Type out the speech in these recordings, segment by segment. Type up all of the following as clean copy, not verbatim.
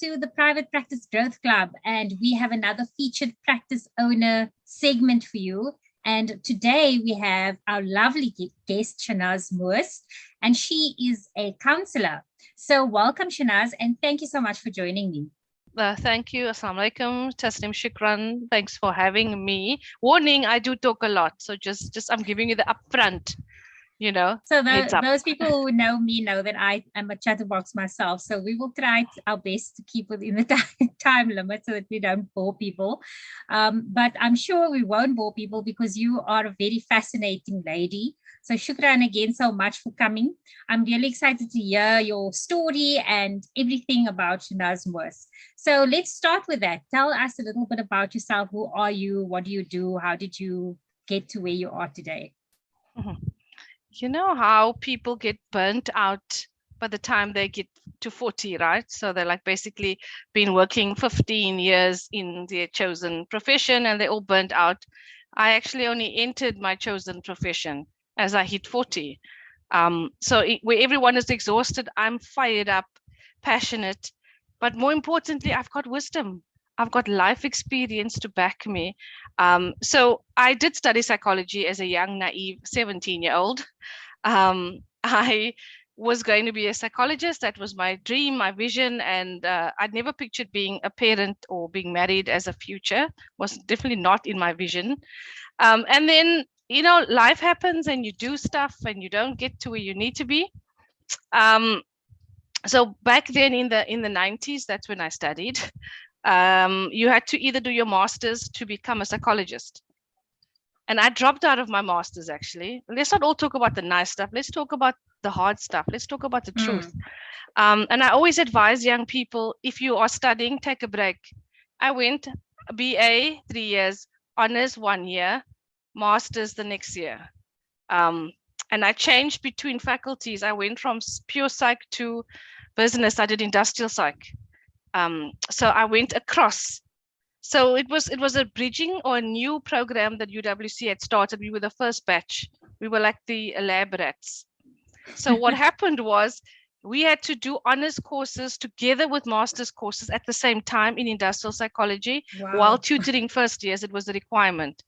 to the Private Practice Growth Club, and we have another featured practice owner segment for you. And today we have our lovely guest, Shenaaz Moos, and she is a counselor. So welcome, Shenaaz, and thank you so much for joining me. Thank you. Assalamu alaikum. Taslim Shukran. Thanks for having me. Warning, I do talk a lot. So just I'm giving you the upfront, So those people who know me know that I am a chatterbox myself. So we will try our best to keep within the time limit so that we don't bore people. But I'm sure we won't bore people because you are a very fascinating lady. So shukran again so much for coming. I'm really excited to hear your story and everything about Shenaaz Moos. So let's start with that. Tell us a little bit about yourself. Who are you? What do you do? How did you get to where you are today? Mm-hmm. You know how people get burnt out by the time they get to 40, right? So they're like basically been working 15 years in their chosen profession and they're all burnt out. I actually only entered my chosen profession as I hit 40. Where everyone is exhausted, I'm fired up, passionate, but more importantly, I've got wisdom. I've got life experience to back me. So I did study psychology as a young, naive 17-year-old. I was going to be a psychologist. That was my dream, my vision. And I'd never pictured being a parent or being married as a future. Was definitely not in my vision. And then, life happens and you do stuff and you don't get to where you need to be. So back then in the 90s, that's when I studied. You had to either do your master's to become a psychologist. And I dropped out of my master's, actually. Let's not all talk about the nice stuff. Let's talk about the hard stuff. Let's talk about the truth. And I always advise young people, if you are studying, take a break. I went BA 3 years, honors 1 year, master's the next year. And I changed between faculties. I went from pure psych to business. I did industrial psych. So I went across. So it was a bridging or a new program that UWC had started. We were the first batch. We were like the lab rats. So what happened was we had to do honors courses together with master's courses at the same time in industrial psychology. Wow. While tutoring first years. It was a requirement.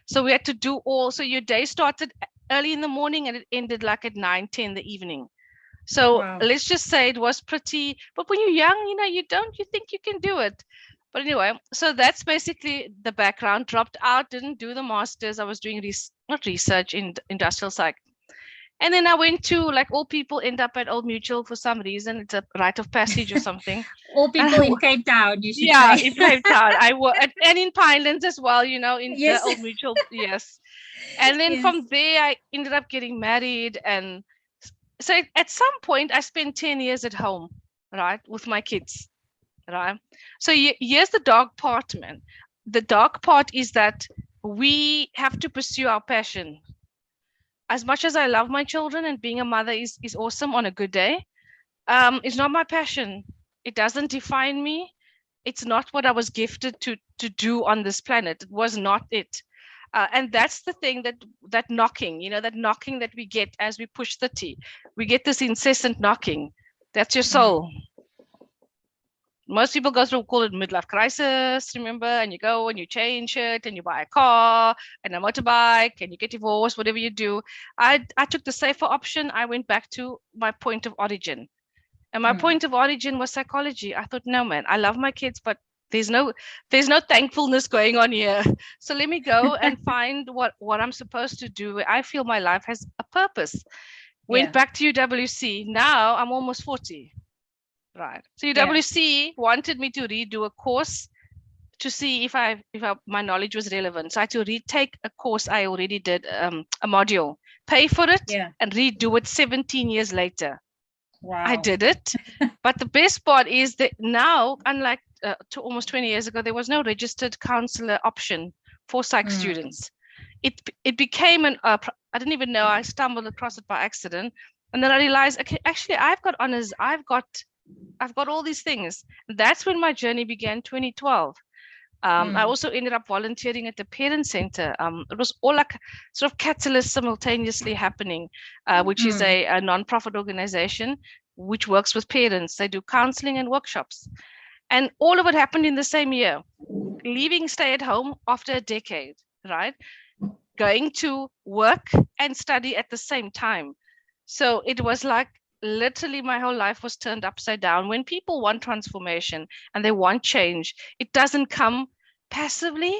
So we had to do all. So your day started early in the morning and it ended like at 9-10 in the evening. So wow. Let's just say it was pretty, but when you're young, you think you can do it. But anyway, so that's basically the background. Dropped out, didn't do the master's. I was doing research in industrial psych. And then I went to, like all people end up at Old Mutual for some reason. It's a rite of passage or something. All people in Cape Town, you should say. In Cape Town. I work, and in Pinelands as well, in yes. the Old Mutual, yes. And then from there, I ended up getting married and so at some point, I spent 10 years at home, right, with my kids, right? So here's the dark part, man. The dark part is that we have to pursue our passion. As much as I love my children and being a mother is awesome on a good day, it's not my passion. It doesn't define me. It's not what I was gifted to do on this planet. It was not it. And that's the thing that knocking, that knocking that we get as we push 30, we get this incessant knocking. That's your soul. Most people call it midlife crisis, remember? And you go and you change it and you buy a car and a motorbike and you get divorced, whatever you do. I took the safer option. I went back to my point of origin. And my point of origin was psychology. I thought, no, man, I love my kids, but there's no thankfulness going on here. So let me go and find what I'm supposed to do. I feel my life has a purpose. Went back to UWC. Now I'm almost 40. Right. So UWC wanted me to redo a course to see if my knowledge was relevant. So I had to retake a course I already did, a module, pay for it and redo it 17 years later. Wow. I did it. But the best part is that now, unlike almost 20 years ago, there was no registered counsellor option for psych students. It became I didn't even know, I stumbled across it by accident. And then I realized, okay, actually I've got honors. I've got all these things. That's when my journey began, 2012. I also ended up volunteering at the Parent Center. It was all like sort of catalysts simultaneously happening, which is a non-profit organization which works with parents. They do counseling and workshops. And all of it happened in the same year. Leaving stay at home after a decade, right? Going to work and study at the same time. So it was like literally my whole life was turned upside down. When people want transformation and they want change, it doesn't come passively.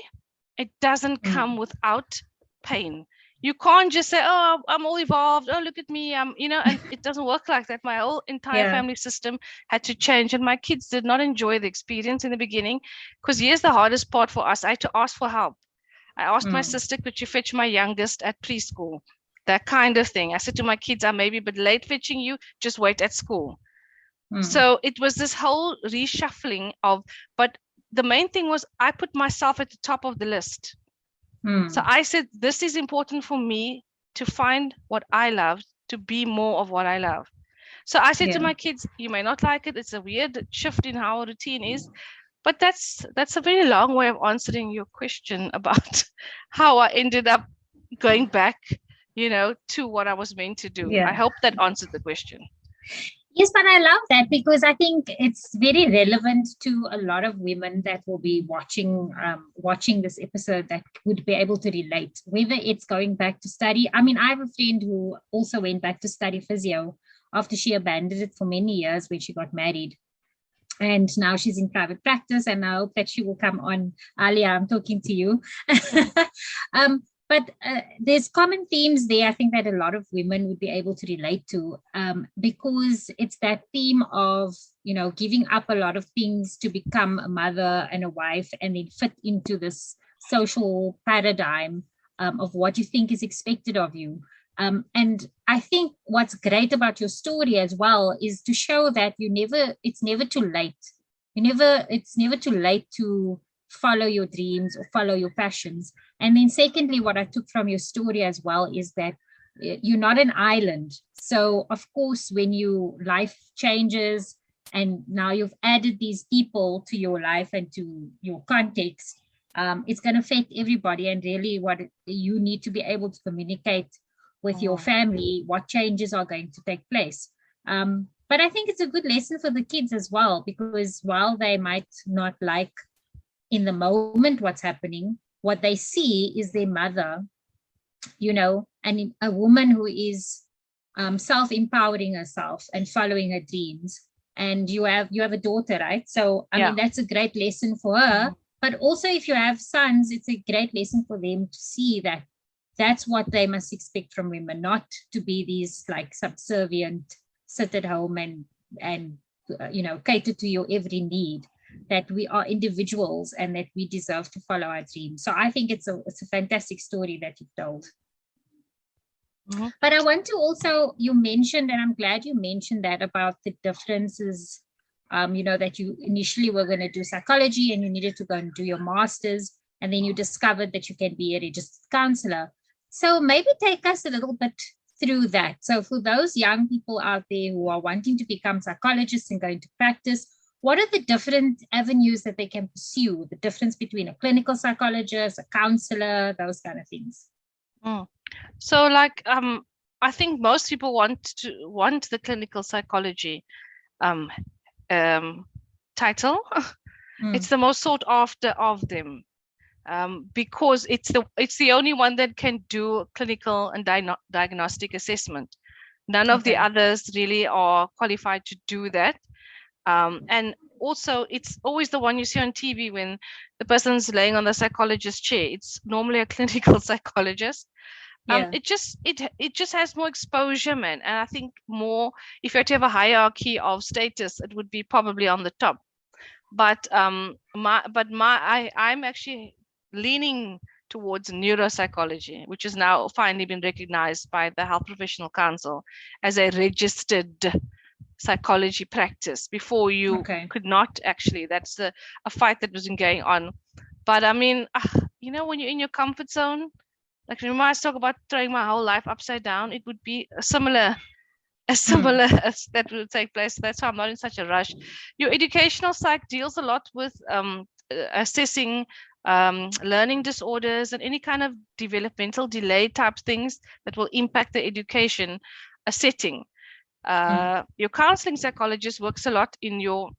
It doesn't come without pain. You can't just say, oh, I'm all evolved. Oh, look at me. And it doesn't work like that. My whole entire family system had to change. And my kids did not enjoy the experience in the beginning, because here's the hardest part for us. I had to ask for help. I asked my sister, could you fetch my youngest at preschool? That kind of thing. I said to my kids, I may be a bit late fetching you, just wait at school. So it was this whole reshuffling but the main thing was I put myself at the top of the list. So I said, this is important for me to find what I love, to be more of what I love. So I said to my kids, you may not like it. It's a weird shift in how routine is. But that's a very long way of answering your question about how I ended up going back, to what I was meant to do. I hope that answered the question. Yes, but I love that, because I think it's very relevant to a lot of women that will be watching this episode, that would be able to relate, whether it's going back to study. I mean, I have a friend who also went back to study physio after she abandoned it for many years when she got married. And now she's in private practice, and I hope that she will come on. Alia, I'm talking to you. But there's common themes there, I think, that a lot of women would be able to relate to, because it's that theme of, giving up a lot of things to become a mother and a wife, and then fit into this social paradigm of what you think is expected of you. And I think what's great about your story as well is to show that it's never too late. It's never too late to follow your dreams or follow your passions. And then secondly, what I took from your story as well is that you're not an island. So of course, when your life changes and now you've added these people to your life and to your context, it's going to affect everybody. And really what you need to be able to communicate with your family, what changes are going to take place. But I think it's a good lesson for the kids as well, because while they might not like in the moment what's happening, what they see is their mother, and a woman who is self-empowering herself and following her dreams. And you have a daughter, right? So I mean, that's a great lesson for her. But also, if you have sons, it's a great lesson for them to see that that's what they must expect from women, not to be these like subservient, sit at home and cater to your every need. That we are individuals and that we deserve to follow our dreams. So I think it's a fantastic story that you've told. But I want to also, you mentioned, and I'm glad you mentioned that about the differences, that you initially were going to do psychology and you needed to go and do your master's, and then you discovered that you can be a registered counsellor. So maybe take us a little bit through that. So for those young people out there who are wanting to become psychologists and going to practice, what are the different avenues that they can pursue? The difference between a clinical psychologist, a counselor, those kind of things. So, I think most people want the clinical psychology title. It's the most sought after of them, because it's the only one that can do clinical and diagnostic assessment. None of the others really are qualified to do that. And also, it's always the one you see on TV when the person's laying on the psychologist's chair. It's normally a clinical psychologist. It just has more exposure, man. And I think more, if you had to have a hierarchy of status, it would be probably on the top. But I'm actually leaning towards neuropsychology, which has now finally been recognized by the Health Professional Council as a registered psychology practice. Before you could not actually. That's a fight that wasn't going on. But I mean, when you're in your comfort zone, like remember I talk about throwing my whole life upside down, it would be similar as that will take place. That's why I'm not in such a rush. Your educational psych deals a lot with assessing learning disorders and any kind of developmental delay type things that will impact the education setting. Your counseling psychologist works a lot in your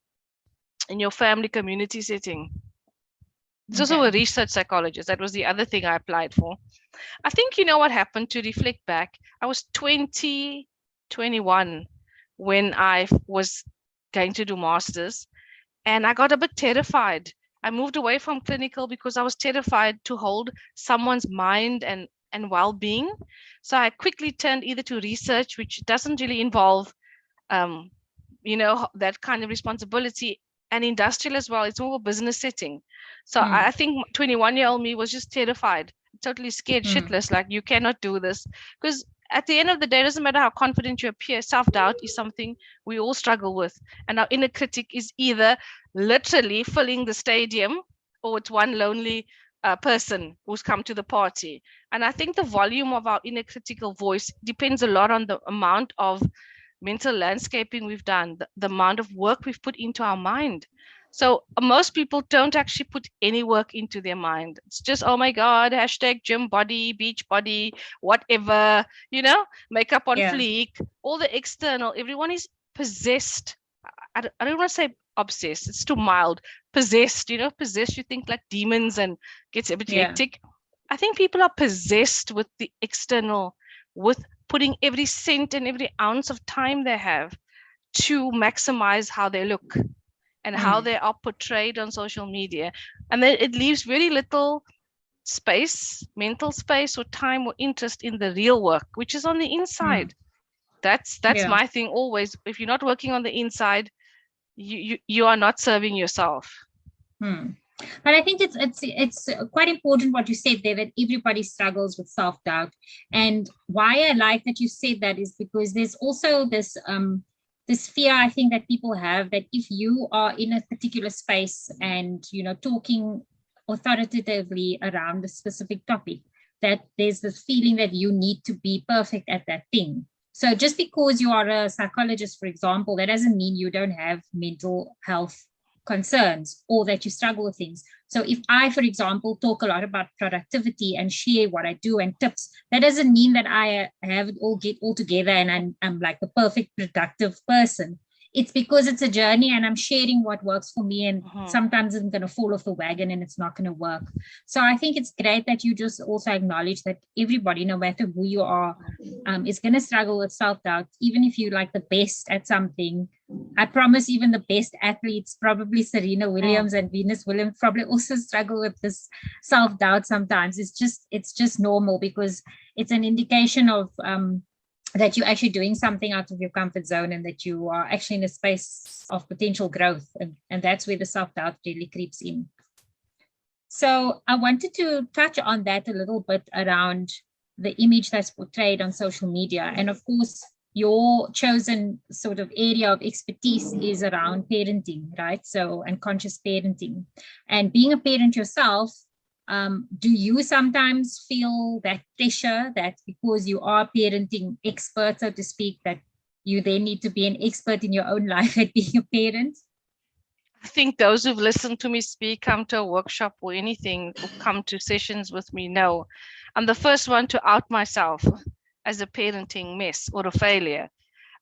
in your family community setting. It's Okay. also a research psychologist. That was the other thing I applied for. I think, you know what happened, to reflect back, I was 21 when I was going to do masters, and I got a bit terrified. I moved away from clinical because I was terrified to hold someone's mind and well-being. So I quickly turned either to research, which doesn't really involve that kind of responsibility, and industrial as well. It's more of a business setting. So I think 21-year-old me was just terrified, totally scared shitless, like, you cannot do this. Because at the end of the day, it doesn't matter how confident you appear, self-doubt is something we all struggle with. And our inner critic is either literally filling the stadium, or it's one lonely person who's come to the party. And I think the volume of our inner critical voice depends a lot on the amount of mental landscaping we've done, the amount of work we've put into our mind. So most people don't actually put any work into their mind. It's just, oh my God, hashtag gym body, beach body, whatever, makeup on fleek, all the external. Everyone is possessed. I don't want to say obsessed. It's too mild. Possessed, possessed, you think like demons and gets a bit hectic. I think people are possessed with the external, with putting every cent and every ounce of time they have to maximize how they look and how they are portrayed on social media. And then it leaves very little space, mental space or time or interest in the real work, which is on the inside. That's my thing always. If you're not working on the inside, you are not serving yourself. But I think it's quite important what you said there, that everybody struggles with self-doubt. And why I like that you said that is because there's also this fear, I think, that people have, that if you are in a particular space and, talking authoritatively around a specific topic, that there's this feeling that you need to be perfect at that thing. So just because you are a psychologist, for example, that doesn't mean you don't have mental health concerns or that you struggle with things. So if I, for example, talk a lot about productivity and share what I do and tips, that doesn't mean that I have it all together and I'm like the perfect productive person. It's because it's a journey and I'm sharing what works for me, and sometimes I'm going to fall off the wagon and it's not going to work. So I think it's great that you just also acknowledge that everybody, no matter who you are, is going to struggle with self-doubt. Even if you're like the best at something, I promise even the best athletes, probably Serena Williams and Venus Williams, probably also struggle with this self-doubt sometimes. It's just normal, because it's an indication of that you're actually doing something out of your comfort zone and that you are actually in a space of potential growth. And that's where the self-doubt really creeps in. So I wanted to touch on that a little bit around the image that's portrayed on social media. And of course, your chosen sort of area of expertise is around parenting, right? So, and conscious parenting. And being a parent yourself, do you sometimes feel that pressure that because you are parenting expert, so to speak, that you then need to be an expert in your own life at being a parent? I think those who've listened to me speak, come to a workshop or anything, or come to sessions with me, know I'm the first one to out myself as a parenting mess or a failure.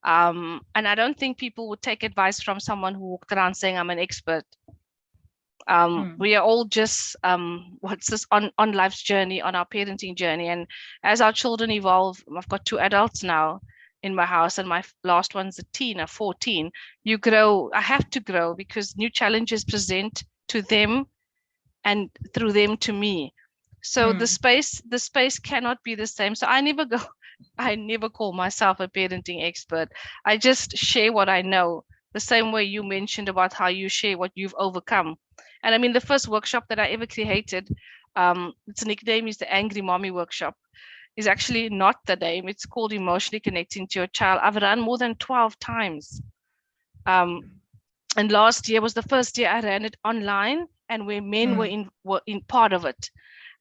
And I don't think people would take advice from someone who walked around saying I'm an expert. We are all just on life's journey, on our parenting journey. And as our children evolve, I've got 2 adults now in my house, and my last one's a teen, 14. You grow. I have to grow because new challenges present to them and through them to me. So the space cannot be the same. So I never call myself a parenting expert. I just share what I know, the same way you mentioned about how you share what you've overcome. And I mean, the first workshop that I ever created, its nickname is the Angry Mommy Workshop, is actually not the name. It's called Emotionally Connecting to Your Child. I've run more than 12 times. And last year was the first year I ran it online, and where men were in part of it.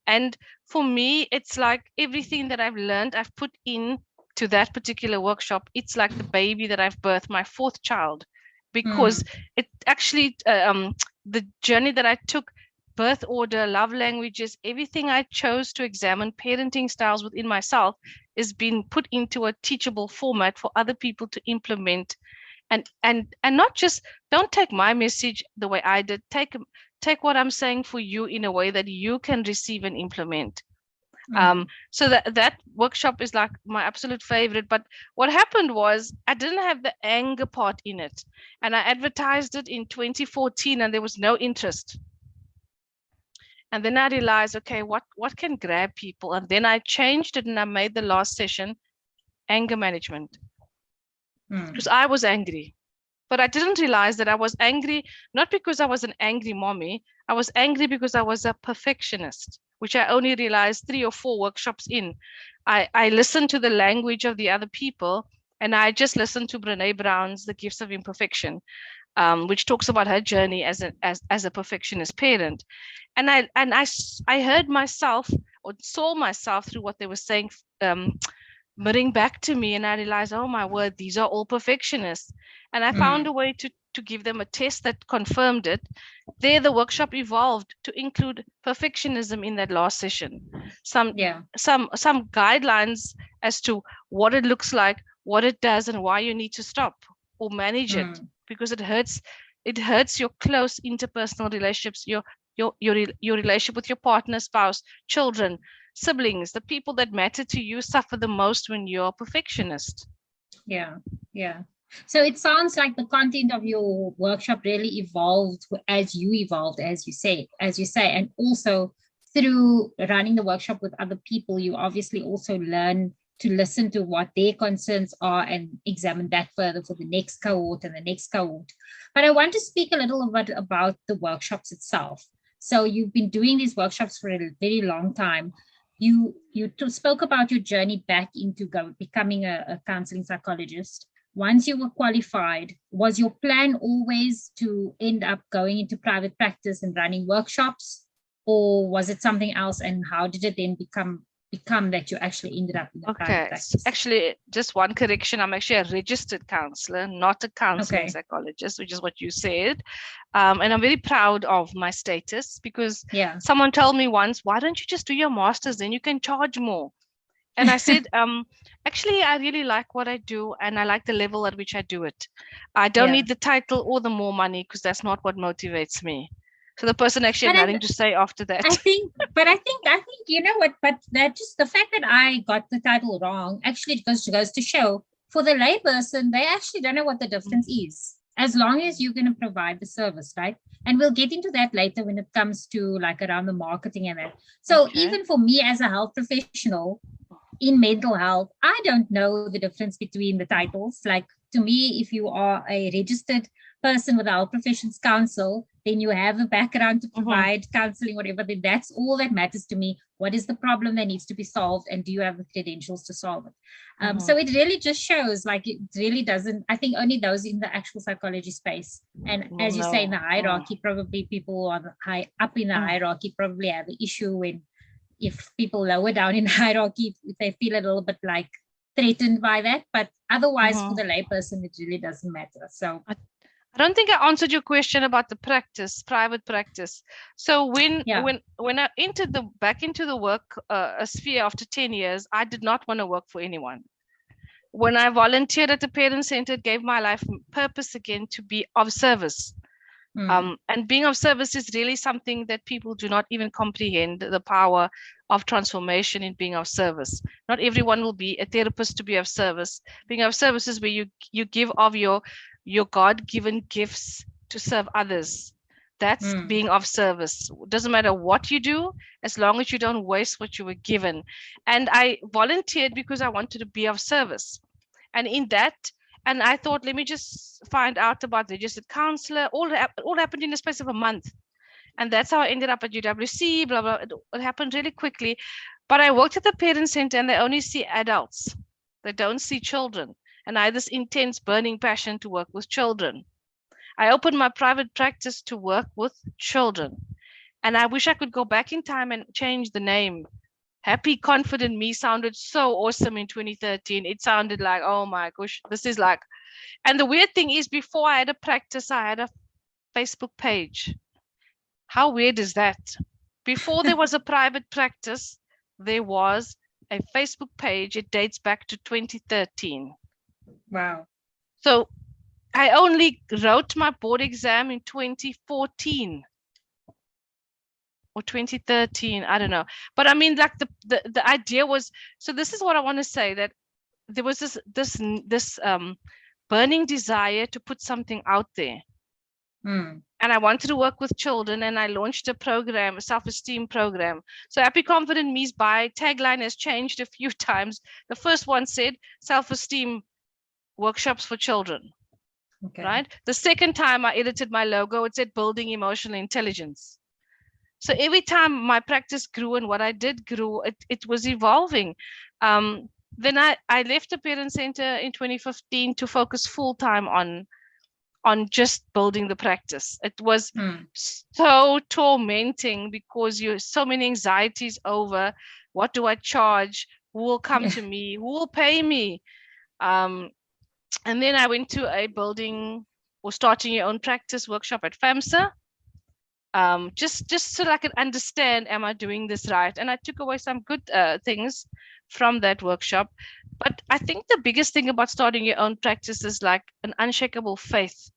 And for me, it's like everything that I've learned, I've put in to that particular workshop. It's like the baby that I've birthed, my 4th child, because it actually, the journey that I took, birth order, love languages, everything I chose to examine, parenting styles within myself, is being put into a teachable format for other people to implement and not just, don't take my message the way I did. Take what I'm saying for you in a way that you can receive and implement. So that workshop is like my absolute favorite. But what happened was I didn't have the anger part in it, and I advertised it in 2014 and there was no interest. And then I realized, okay, what can grab people? And then I changed it and I made the last session anger management, because I was angry. But I didn't realize that I was angry, not because I was an angry mommy. I was angry because I was a perfectionist, which I only realized 3 or 4 workshops in. I listened to the language of the other people, and I just listened to Brené Brown's The Gifts of Imperfection, which talks about her journey as a perfectionist parent. And I heard myself, or saw myself through what they were saying, mirroring back to me, and I realized, oh my word, these are all perfectionists. And I found a way to give them a test that confirmed it. There, the workshop evolved to include perfectionism in that last session. Some guidelines as to what it looks like, what it does, and why you need to stop or manage it, because it hurts your close interpersonal relationships, your relationship with your partner, spouse, children, siblings. The people that matter to you suffer the most when you're a perfectionist. Yeah. So it sounds like the content of your workshop really evolved as you say, and also through running the workshop with other people, you obviously also learn to listen to what their concerns are and examine that further for the next cohort and the next cohort. But I want to speak a little bit about the workshops itself. So you've been doing these workshops for a very long time. You spoke about your journey back into becoming a counseling psychologist. Once you were qualified, was your plan always to end up going into private practice and running workshops, or was it something else? And how did it then become that you actually ended up in the private practice? Actually, just one correction. I'm actually a registered counselor, not a counseling psychologist, which is what you said. And I'm very proud of my status, because someone told me once, why don't you just do your master's, then you can charge more? And I said, actually, I really like what I do, and I like the level at which I do it. I don't need the title or the more money, because that's not what motivates me. So the person actually had nothing to say after that. I think, you know what, but that just the fact that I got the title wrong actually goes to show, for the layperson, they actually don't know what the difference is, as long as you're going to provide the service, right? And we'll get into that later when it comes to like around the marketing and that. So even for me as a health professional in mental health, I don't know the difference between the titles. Like, to me, if you are a registered person with a health professions council, then you have a background to provide counseling, whatever, then that's all that matters to me. What is the problem that needs to be solved, and do you have the credentials to solve it? So it really just shows, like, it really doesn't, I think only those in the actual psychology space. And as you say, in the hierarchy, probably people who are high up in the hierarchy probably have an issue if people lower down in the hierarchy, if they feel a little bit like threatened by that. But otherwise, for the layperson, it really doesn't matter. So I don't think I answered your question about the private practice. So when I entered back into the work sphere after 10 years, I did not want to work for anyone. When I volunteered at the Parent Center, it gave my life purpose again to be of service. And being of service is really something that people do not even comprehend, the power of transformation in being of service. Not everyone will be a therapist to be of service. Being of service is where you give of your God-given gifts to serve others. That's being of service. Doesn't matter what you do, as long as you don't waste what you were given. And I volunteered because I wanted to be of service. And in that, and I thought, let me just find out about the Registered Counsellor. All happened in the space of a month. And that's how I ended up at UWC, blah, blah. It happened really quickly. But I worked at the Parent Center, and they only see adults. They don't see children. And I had this intense burning passion to work with children. I opened my private practice to work with children. And I wish I could go back in time and change the name. Happy, Confident Me sounded so awesome in 2013. It sounded like, oh my gosh, this is like, and the weird thing is, before I had a practice, I had a Facebook page. How weird is that? Before there was a private practice, there was a Facebook page. It dates back to 2013. Wow. So I only wrote my board exam in 2014 or 2013. I don't know. But I mean, like the idea was, so this is what I want to say, that there was this burning desire to put something out there. And I wanted to work with children, and I launched a program, a self-esteem program. So Happy Confident Me's tagline has changed a few times. The first one said self-esteem workshops for children. Okay. Right. The second time I edited my logo, it said building emotional intelligence. So every time my practice grew and what I did grew, it was evolving. Then I left the Parent Center in 2015 to focus full-time on just building the practice. It was so tormenting because you so many anxieties over what do I charge, who will come to me, who will pay me. And then I went to a building or starting your own practice workshop at FAMSA. Just so that I could understand, am I doing this right? And I took away some good things from that workshop. But I think the biggest thing about starting your own practice is like an unshakable faith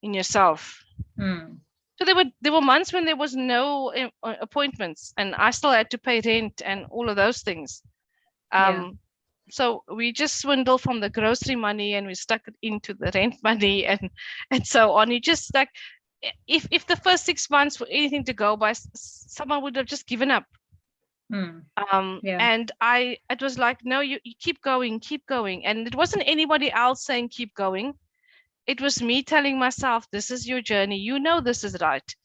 in yourself. So there were months when there was no appointments, and I still had to pay rent and all of those things. So we just swindled from the grocery money and we stuck it into the rent money and so on. You just like, if the first 6 months were anything to go by, someone would have just given up. And it was like, no, you keep going. And it wasn't anybody else saying keep going. It was me telling myself, this is your journey. You know, this is right.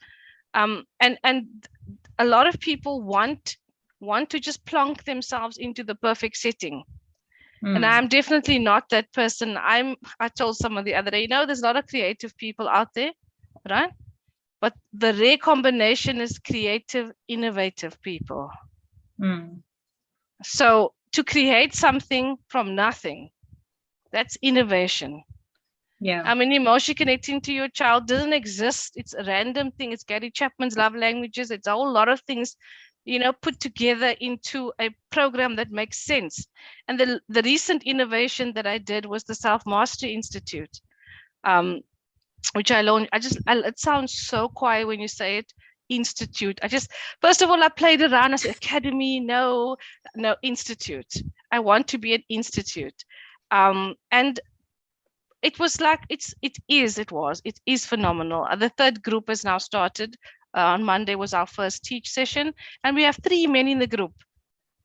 And a lot of people want to just plonk themselves into the perfect setting. And I'm definitely not that person. I told someone the other day, there's a lot of creative people out there, right? But the rare combination is creative, innovative people. So to create something from nothing, that's innovation. I mean, emotion connecting to your child doesn't exist. It's a random thing. It's Gary Chapman's love languages. It's a whole lot of things, put together into a program that makes sense. And the recent innovation that I did was the Self-Mastery Institute, which I launched. It sounds so quiet when you say it, institute. First of all, I played around. I said, academy, no, institute. I want to be an institute. And it was like, it is phenomenal. The third group has now started. On Monday was our first teach session, and we have 3 men in the group.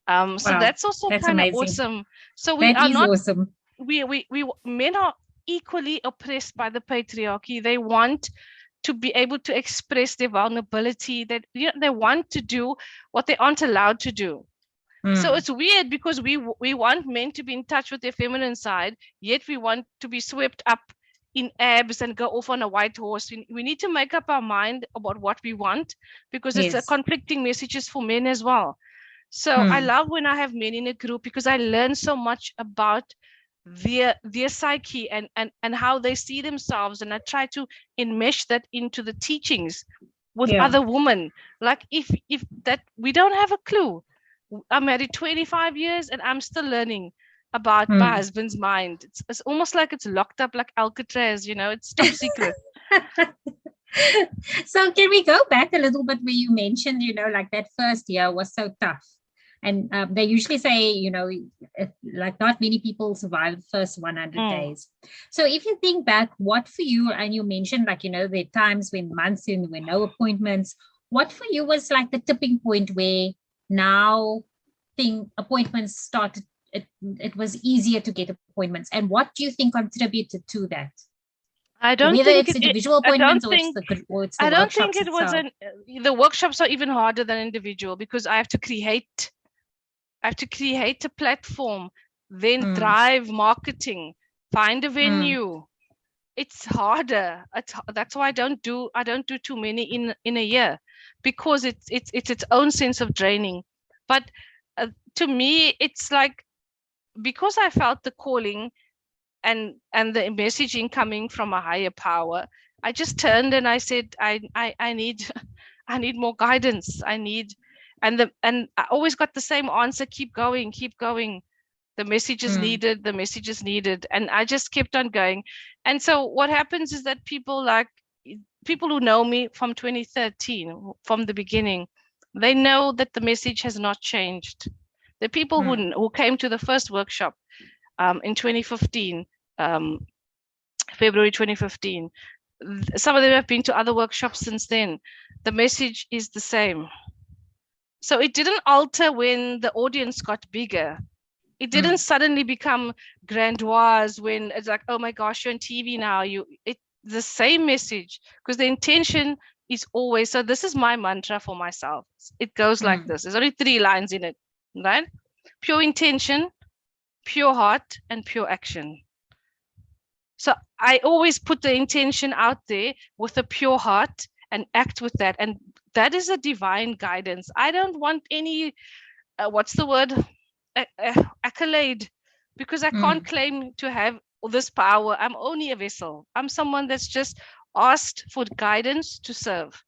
So that's also kind of awesome. So we are not awesome. We men are equally oppressed by the patriarchy. They want to be able to express their vulnerability. That they want to do what they aren't allowed to do. So it's weird because we want men to be in touch with their feminine side, yet we want to be swept up in abs and go off on a white horse. We need to make up our mind about what we want, because it's a conflicting messages for men as well. So I love when I have men in a group, because I learn so much about their psyche and how they see themselves, and I try to enmesh that into the teachings with other women. Like if that, we don't have a clue. I'm married 25 years and I'm still learning about my husband's mind. It's almost like it's locked up like Alcatraz, it's top secret. So can we go back a little bit where you mentioned, like that first year was so tough. And they usually say, like not many people survive the first 100 days. So if you think back, what for you, and you mentioned like, there are times when months in, when no appointments, what for you was like the tipping point where now appointments started, it was easier to get appointments, and what do you think contributed to that? I don't Whether think it's individual appointments or it's the I don't think it was the workshops are even harder than individual, because I have to create a platform, then drive marketing, find a venue. It's harder. That's why I don't do too many in a year, because it's its own sense of draining. But to me, it's like, because I felt the calling and the messaging coming from a higher power, I just turned and I said, I need more guidance. And I always got the same answer: keep going. The message is needed. The message is needed. And I just kept on going. And so what happens is that people who know me from 2013, from the beginning, they know that the message has not changed. The people who came to the first workshop in 2015, February 2015, some of them have been to other workshops since then. The message is the same. So it didn't alter when the audience got bigger. It didn't suddenly become grandiose when it's like, oh my gosh, you're on TV now. The same message, because the intention is always, so this is my mantra for myself. It goes like this. There's only 3 lines in it, right? Pure intention, pure heart, and pure action. So I always put the intention out there with a pure heart and act with that. And that is a divine guidance. I don't want any, accolade, because I can't claim to have this power. I'm only a vessel. I'm someone that's just asked for guidance to serve.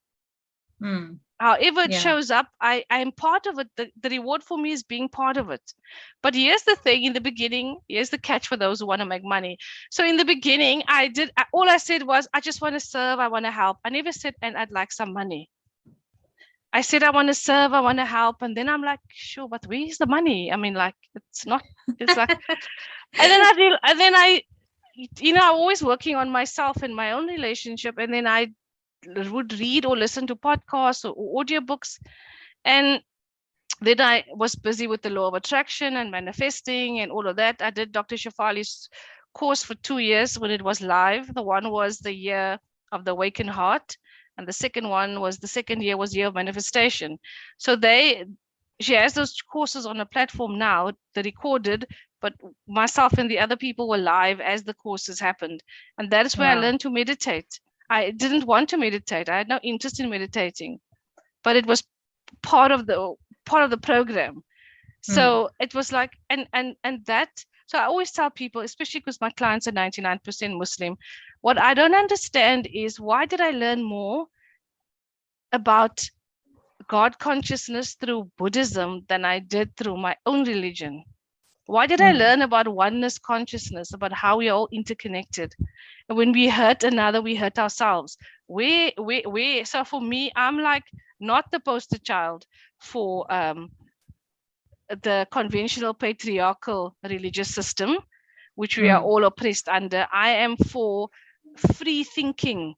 However it shows up, I am part of it. The reward for me is being part of it. But here's the thing, in the beginning, here's the catch for those who want to make money. So in the beginning, all I said was, I just want to serve, I want to help. I never said, and I'd like some money. I said, I want to serve, I want to help. And then I'm like, sure, but where's the money? I mean, like, it's like, and then I I'm always working on myself and my own relationship. And then I would read or listen to podcasts or audiobooks. And then I was busy with the law of attraction and manifesting and all of that. I did Dr. Shefali's course for 2 years when it was live. The one was the year of the awakened heart. And the second one was the second year was year of manifestation. So she has those courses on a platform now, they're recorded, but myself and the other people were live as the courses happened. And that is where I learned to meditate. I didn't want to meditate. I had no interest in meditating, but it was part of the program. So it was like, and that, so I always tell people, especially because my clients are 99% Muslim, what I don't understand is, why did I learn more about God consciousness through Buddhism than I did through my own religion? Why did I learn about oneness consciousness, about how we are all interconnected? And when we hurt another, we hurt ourselves. So for me, I'm like not the poster child for the conventional patriarchal religious system, which we are all oppressed under. I am for free thinking,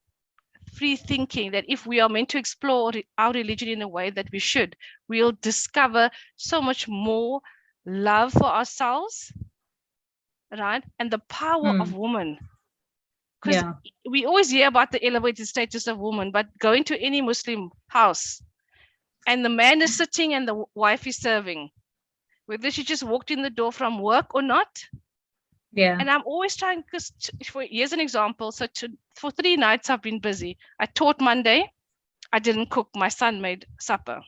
that if we are meant to explore our religion in a way that we should, we'll discover so much more love for ourselves, right? And the power of woman. Because we always hear about the elevated status of woman, but go into any Muslim house and the man is sitting and the wife is serving, whether she just walked in the door from work or not. And I'm always trying, because here's an example. So for 3 nights, I've been busy. I taught Monday. I didn't cook. My son made supper.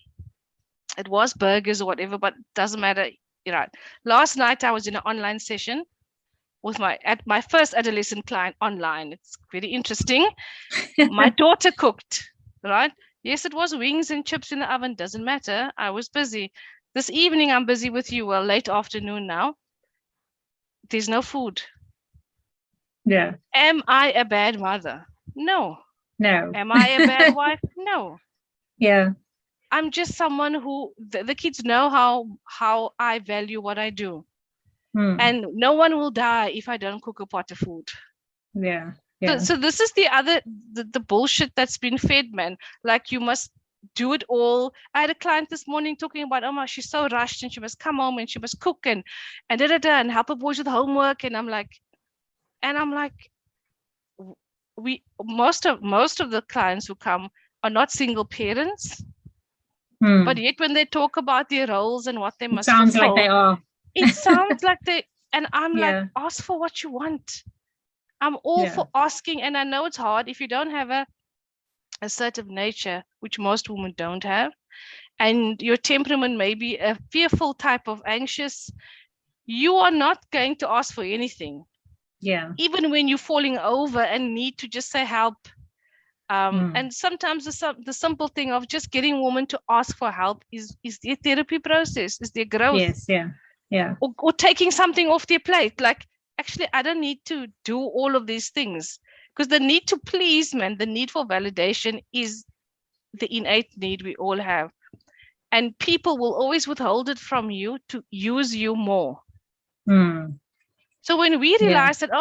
It was burgers or whatever, but it doesn't matter. Last night, I was in an online session with my first adolescent client online. It's very interesting. My daughter cooked, right? Yes, it was wings and chips in the oven. Doesn't matter. I was busy. This evening, I'm busy with you. Well, late afternoon now. There's no food. Am I a bad mother? No. Am I a bad wife? No. I'm just someone who the kids know how I value what I do. And no one will die if I don't cook a pot of food. So this is the bullshit that's been fed, man. Like, you must do it all. I had a client this morning talking about, oh my, she's so rushed and she must come home and she must cook and help her boys with homework. And I'm like, most of the clients who come are not single parents, but yet when they talk about their roles and what they must sounds fulfill, like they are. It sounds like they, and I'm like, ask for what you want. I'm all for asking, and I know it's hard if you don't have a assertive nature, which most women don't have, and your temperament may be a fearful type of anxious. You are not going to ask for anything. Even when you're falling over and need to just say help. And sometimes the simple thing of just getting women to ask for help is their therapy process, is their growth. Yeah. Or taking something off their plate. Like, actually, I don't need to do all of these things, because the need to please, man, the need for validation is the innate need we all have. And people will always withhold it from you to use you more. So when we realize that,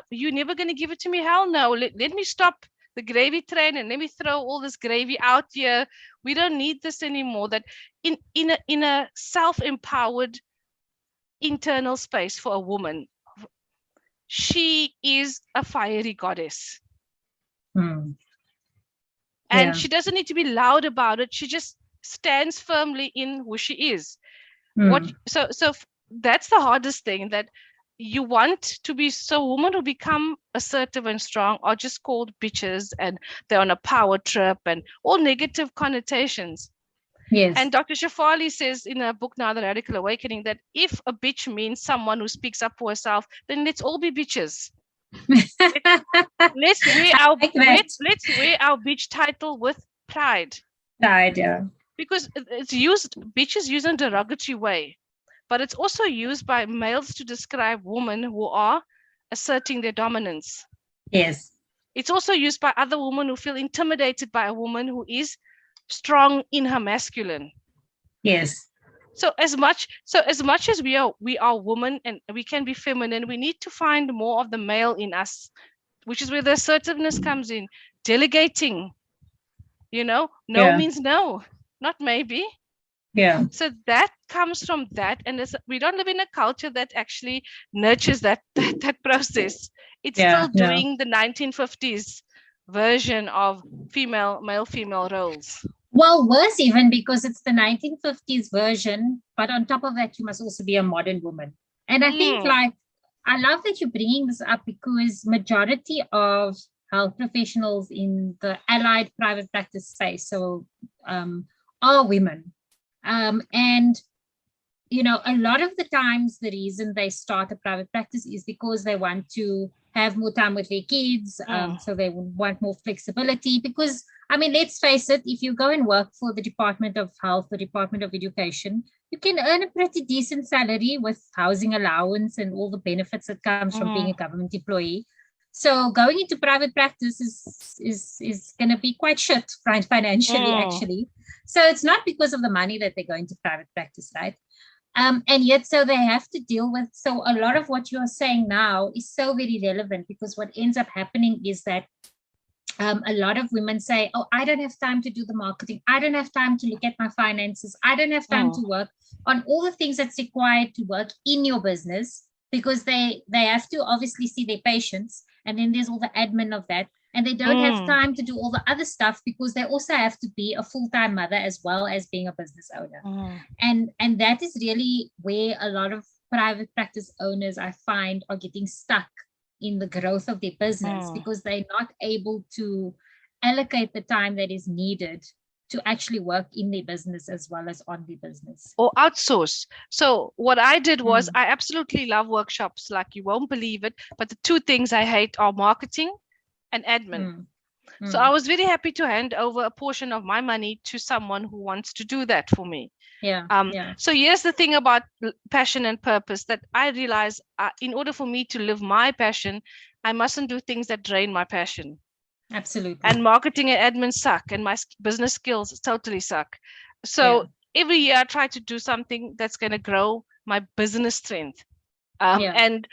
you're never going to give it to me, hell no, let me stop the gravy train and let me throw all this gravy out here. We don't need this anymore. That in a self-empowered internal space for a woman, she is a fiery goddess. And she doesn't need to be loud about it. She just stands firmly in who she is. So that's the hardest thing, that you want to be, so women who become assertive and strong are just called bitches, and they're on a power trip and all negative connotations. Yes. And Dr. Shefali says in a book now, The Radical Awakening, that if a bitch means someone who speaks up for herself, then let's all be bitches. let's wear our bitch title with pride. Pride, yeah. Because bitch is used in a derogatory way, but it's also used by males to describe women who are asserting their dominance. Yes. It's also used by other women who feel intimidated by a woman who is strong in her masculine. Yes. So as much as we are women and we can be feminine, we need to find more of the male in us, which is where the assertiveness comes in. Delegating, no means no, not maybe. Yeah. So that comes from that, and we don't live in a culture that actually nurtures that process. It's still doing the 1950s version of male-female roles. Well, worse even, because it's the 1950s version, but on top of that, you must also be a modern woman. And I think, I love that you're bringing this up, because majority of health professionals in the allied private practice space are women. And, a lot of the times the reason they start a private practice is because they want to have more time with their kids. So they want more flexibility, because, let's face it, if you go and work for the Department of Health or Department of Education, you can earn a pretty decent salary with housing allowance and all the benefits that comes from being a government employee. So going into private practice is going to be quite shit financially, actually. So it's not because of the money that they go into private practice, right? And yet, so they have to deal with, so a lot of what you're saying now is so very relevant, because what ends up happening is that a lot of women say, I don't have time to do the marketing. I don't have time to look at my finances. I don't have time to work on all the things that's required to work in your business, because they have to obviously see their patients. And then there's all the admin of that. And they don't have time to do all the other stuff, because they also have to be a full-time mother as well as being a business owner. And that is really where a lot of private practice owners, I find, are getting stuck in the growth of their business, because they're not able to allocate the time that is needed to actually work in their business as well as on their business. Or outsource. So what I did was, I absolutely love workshops, like you won't believe it, but the two things I hate are marketing and admin. So I was very happy to hand over a portion of my money to someone who wants to do that for me. So here's the thing about passion and purpose, that I realize in order for me to live my passion, I mustn't do things that drain my passion. Absolutely. And marketing and admin suck, and my business skills totally suck. So every year I try to do something that's going to grow my business strength. And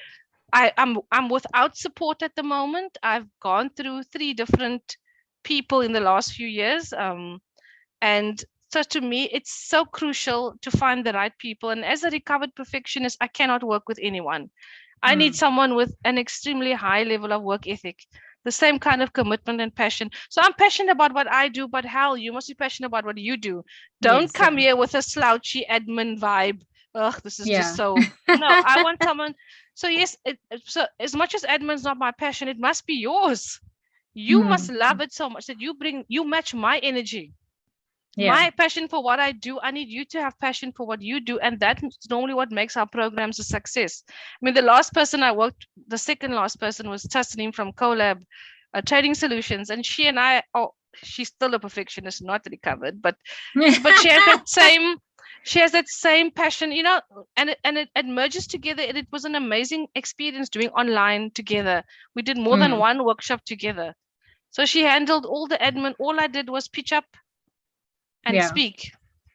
I'm without support at the moment. I've gone through 3 different people in the last few years. And so to me, it's so crucial to find the right people. And as a recovered perfectionist, I cannot work with anyone. I need someone with an extremely high level of work ethic, the same kind of commitment and passion. So I'm passionate about what I do, but hell, you must be passionate about what you do. Don't come here with a slouchy admin vibe. Ugh, this is just so. No, I want someone. So yes, so as much as admin's not my passion, it must be yours. You must love it so much that you match my energy. My passion for what I do, I need you to have passion for what you do. And that's normally what makes our programs a success. The last person I worked, the second last person was Tasneem from Colab Trading Solutions. And she and I, she's still a perfectionist, not recovered, but she has that same, She has that same passion, and it merges together. And it was an amazing experience doing online together. We did more than one workshop together. So she handled all the admin. All I did was pitch up and speak.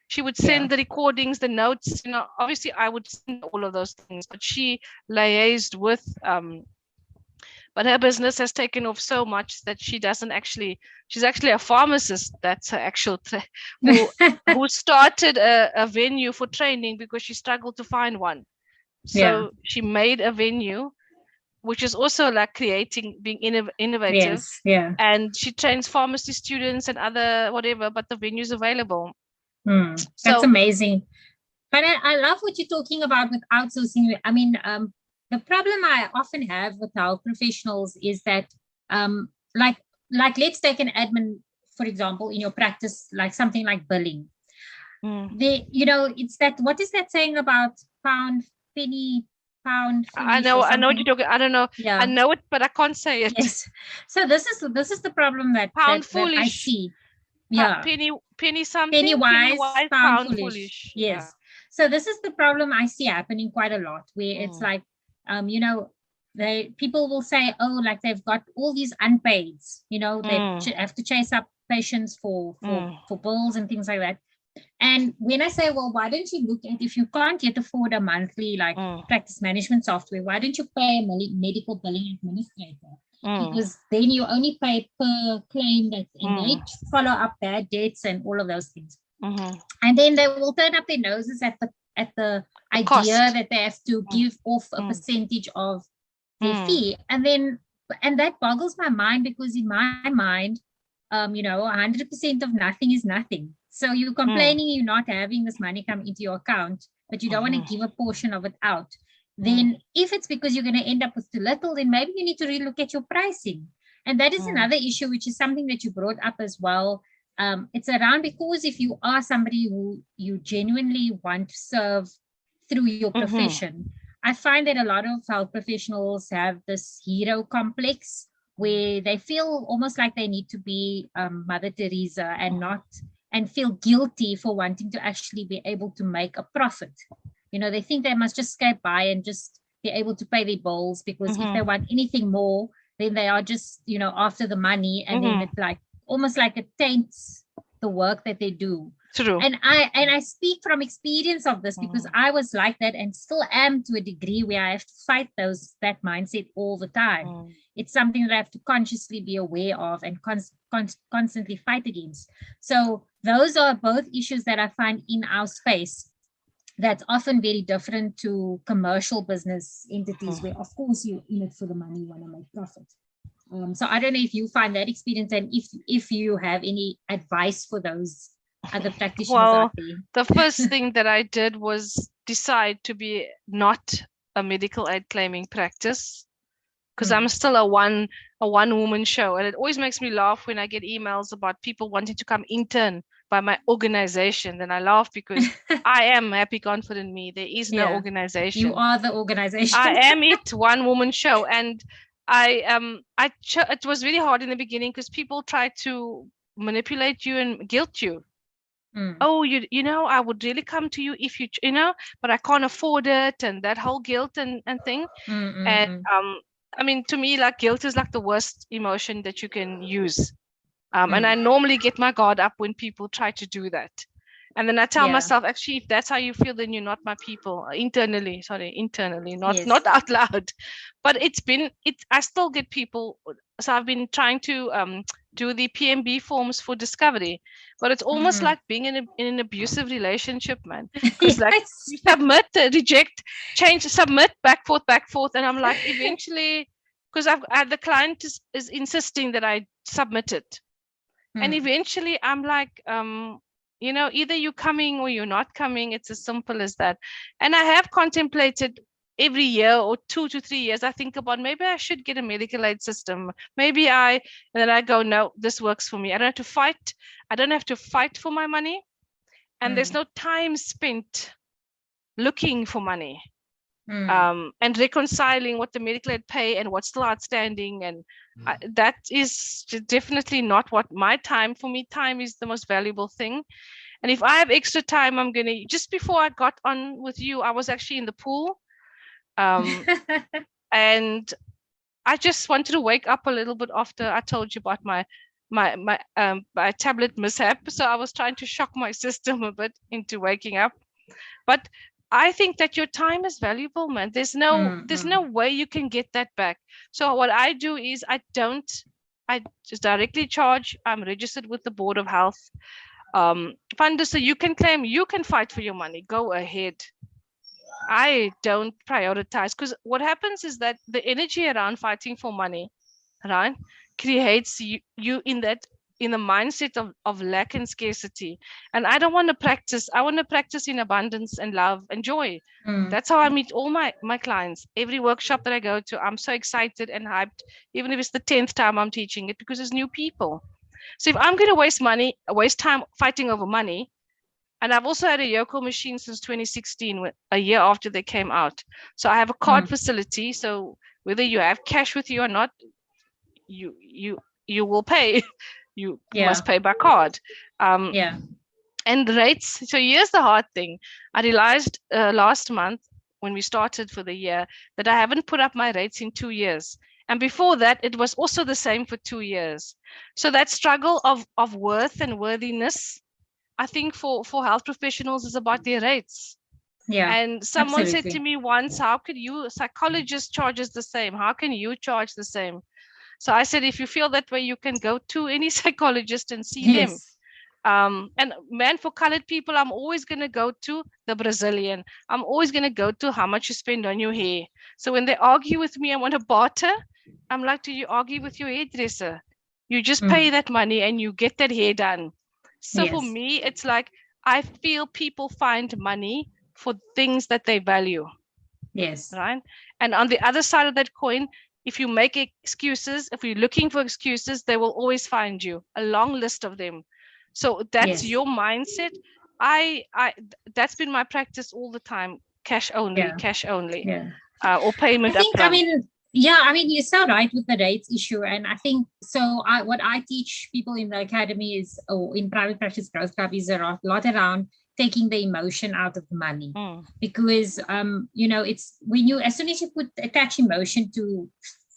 She would send the recordings, the notes, obviously I would send all of those things, but she liaised with, but her business has taken off so much that she's actually a pharmacist. That's her actual, who started a venue for training because she struggled to find one. So she made a venue, which is also like being innovative. Yes, and she trains pharmacy students and other whatever, but the venue is available. That's amazing. But I love what you're talking about with outsourcing. I mean, the problem I often have with health professionals is that, like let's take an admin, for example, in your practice, like something like billing. It's that, what is that saying about penny, pound? I know what you're talking. I don't know. Yeah. I know it, but I can't say it. Yes. So this is the problem that foolish. That I see. Yeah. Penny something. Penny wise, pound foolish. Yes. Yeah. So this is the problem I see happening quite a lot, where it's like, people will say, oh, like they've got all these unpaids, they have to chase up patients for bills and things like that. And when I say, well, why don't you look at, if you can't yet afford a monthly practice management software, why don't you pay a medical billing administrator? Because then you only pay per claim, and they follow up bad debts and all of those things. And then they will turn up their noses at the idea cost. That they have to give off a percentage of their fee. And that boggles my mind, because in my mind, 100% of nothing is nothing. So you're complaining you're not having this money come into your account, but you don't want to give a portion of it out. Then if it's because you're going to end up with too little, then maybe you need to relook at your pricing. And that is another issue, which is something that you brought up as well. It's around, because if you are somebody who you genuinely want to serve through your profession, I find that a lot of health professionals have this hero complex, where they feel almost like they need to be Mother Teresa and feel guilty for wanting to actually be able to make a profit. They think they must just skate by and just be able to pay their bills, because if they want anything more, then they are just, after the money, and then it's like almost like it taints the work that they do. True. And I speak from experience of this, because I was like that, and still am to a degree, where I have to fight that mindset all the time. It's something that I have to consciously be aware of and constantly fight against. So those are both issues that I find in our space that's often very different to commercial business entities, where of course you're in it for the money, you want to make profit. So I don't know if you find that experience, and if you have any advice for those other practitioners out there. The first thing that I did was decide to be not a medical aid claiming practice, because I'm still a one woman show, and it always makes me laugh when I get emails about people wanting to come intern by my organization. Then I laugh, because I am Happy Confident Me. There is no organization. You are the organization. I am it, one woman show. And it was really hard in the beginning, because people try to manipulate you and guilt you. Oh, I would really come to you if but I can't afford it, and that whole guilt and thing. And I mean, to me, like, guilt is like the worst emotion that you can use. And I normally get my guard up when people try to do that. And then I tell myself, actually, if that's how you feel, then you're not my people. Internally, not out loud. But I still get people. So I've been trying to do the PMB forms for discovery, but it's almost like being in an abusive relationship, man. Because like you submit, reject, change, submit, back forth. And I'm like, eventually, because the client is insisting that I submit it. And eventually I'm like, either you're coming or you're not coming. It's as simple as that. And I have contemplated every year or 2 to 3 years, I think about, maybe I should get a medical aid system. And then I go, no, this works for me. I don't have to fight for my money. And there's no time spent looking for money. And reconciling what the medical aid pay and what's still outstanding. And that is definitely not what my time, for me, time is the most valuable thing. And if I have extra time, I'm going to, just before I got on with you, I was actually in the pool. And I just wanted to wake up a little bit after I told you about my tablet mishap. So I was trying to shock my system a bit into waking up. But I think that your time is valuable, man. There's no way you can get that back. So what I do is I just directly charge. I'm registered with the Board of Health. Funders, so you can claim, you can fight for your money. Go ahead. I don't prioritize, because what happens is that the energy around fighting for money, right, creates you in the mindset of lack and scarcity. And I don't want to practice. I want to practice in abundance and love and joy. That's how I meet all my clients. Every workshop that I go to, I'm so excited and hyped, even if it's the 10th time I'm teaching it, because it's new people. So if I'm going to waste time fighting over money, and I've also had a Yoko machine since 2016, a year after they came out. So I have a card facility. So whether you have cash with you or not, you will pay. You must pay by card. And rates. So here's the hard thing. I realized last month when we started for the year that I haven't put up my rates in 2 years. And before that, it was also the same for 2 years. So that struggle of worth and worthiness, I think for health professionals, is about their rates. Yeah. And someone said to me once, how could you, a psychologist charges the same? How can you charge the same? So I said, if you feel that way, you can go to any psychologist and see them. And man, for colored people, I'm always going to go to the Brazilian. I'm always going to go to how much you spend on your hair. So when they argue with me, I want to barter. I'm like, do you argue with your hairdresser? You just pay that money and you get that hair done. So for me, it's like, I feel people find money for things that they value. Yes. Right. And on the other side of that coin, if you make excuses, if you're looking for excuses, they will always find you, a long list of them. So that's your mindset. That's been my practice all the time. Cash only, or payment upfront. I mean, you're so right with the rates issue. And I think, what I teach people in the academy is, or in Private Practice Growth Club, is a lot around taking the emotion out of the money. Because, it's when as soon as you attach emotion to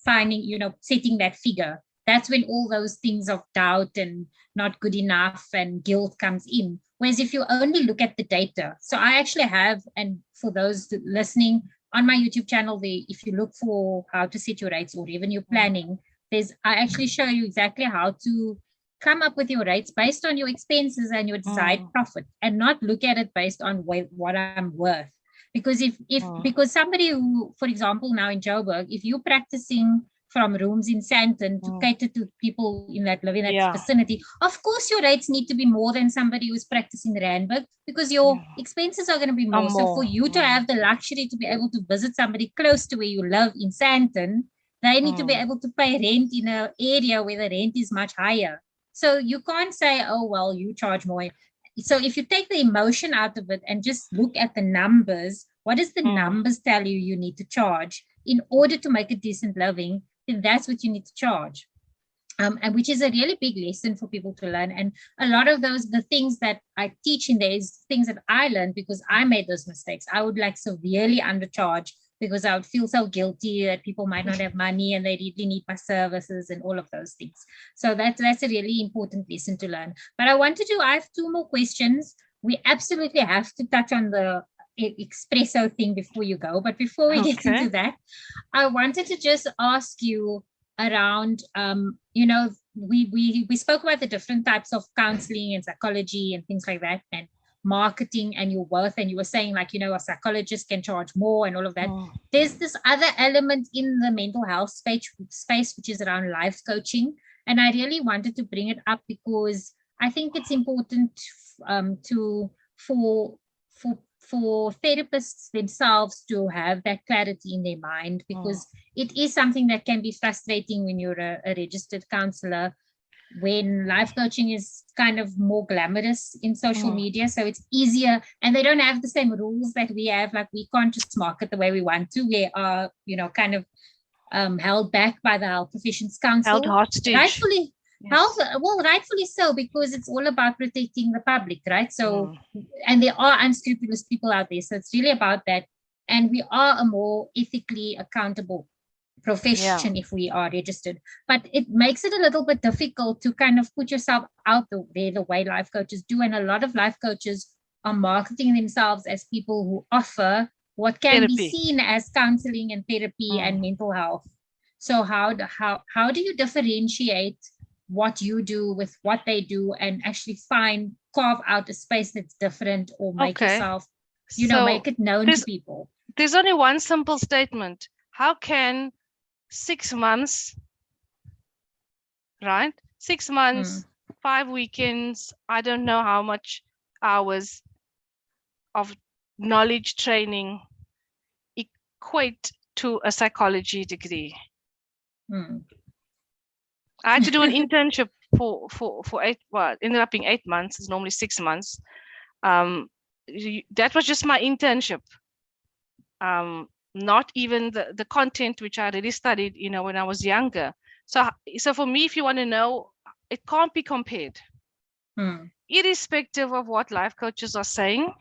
finding, setting that figure, that's when all those things of doubt and not good enough and guilt comes in. Whereas if you only look at the data, so I actually have, and for those listening, on my YouTube channel, if you look for how to set your rates or revenue planning, I actually show you exactly how to come up with your rates based on your expenses and your desired profit, and not look at it based on what I'm worth. Because because somebody who, for example, now in Joburg, if you're practicing from rooms in Sandton to cater to people live in that vicinity, of course your rates need to be more than somebody who's practicing Randburg, because your expenses are going to be more. So for you to have the luxury to be able to visit somebody close to where you live in Sandton, they need to be able to pay rent in an area where the rent is much higher. So you can't say, oh, well, you charge more. So if you take the emotion out of it and just look at the numbers, what does the numbers tell you need to charge in order to make a decent living? Then that's what you need to charge. And which is a really big lesson for people to learn. And a lot of the things that I teach in there is things that I learned because I made those mistakes. I would severely undercharge because I would feel so guilty that people might not have money and they really need my services and all of those things. So that's a really important lesson to learn. But I have 2 more questions. We absolutely have to touch on the espresso thing before you go. But before we get into that, I wanted to just ask you around, we spoke about the different types of counseling and psychology and things like that, and marketing and your worth. And you were saying a psychologist can charge more and all of that. There's this other element in the mental health space, which is around life coaching. And I really wanted to bring it up because I think it's important for therapists themselves to have that clarity in their mind, because it is something that can be frustrating when you're a registered counselor, when life coaching is kind of more glamorous in social media. So it's easier, and they don't have the same rules that we have. Like, we can't just market the way we want to. We are, kind of held back by the Health Professions Council. Held hostage. Health, well, rightfully so, because it's all about protecting the public, right? So, and there are unscrupulous people out there. So it's really about that. And we are a more ethically accountable profession if we are registered. But it makes it a little bit difficult to kind of put yourself out there the way life coaches do. And a lot of life coaches are marketing themselves as people who offer what can be seen as counseling and therapy and mental health. So how do you differentiate what you do with what they do and actually carve out a space that's different, or make yourself, make it known to people? There's only one simple statement. How can 6 months, right? 6 months, 5 weekends, I don't know how much hours of knowledge training equate to a psychology degree? I had to do an internship for 8, well, ended up being 8 months. It's normally 6 months. That was just my internship. Not even the content which I really studied, when I was younger. So for me, if you want to know, it can't be compared. Irrespective of what life coaches are saying,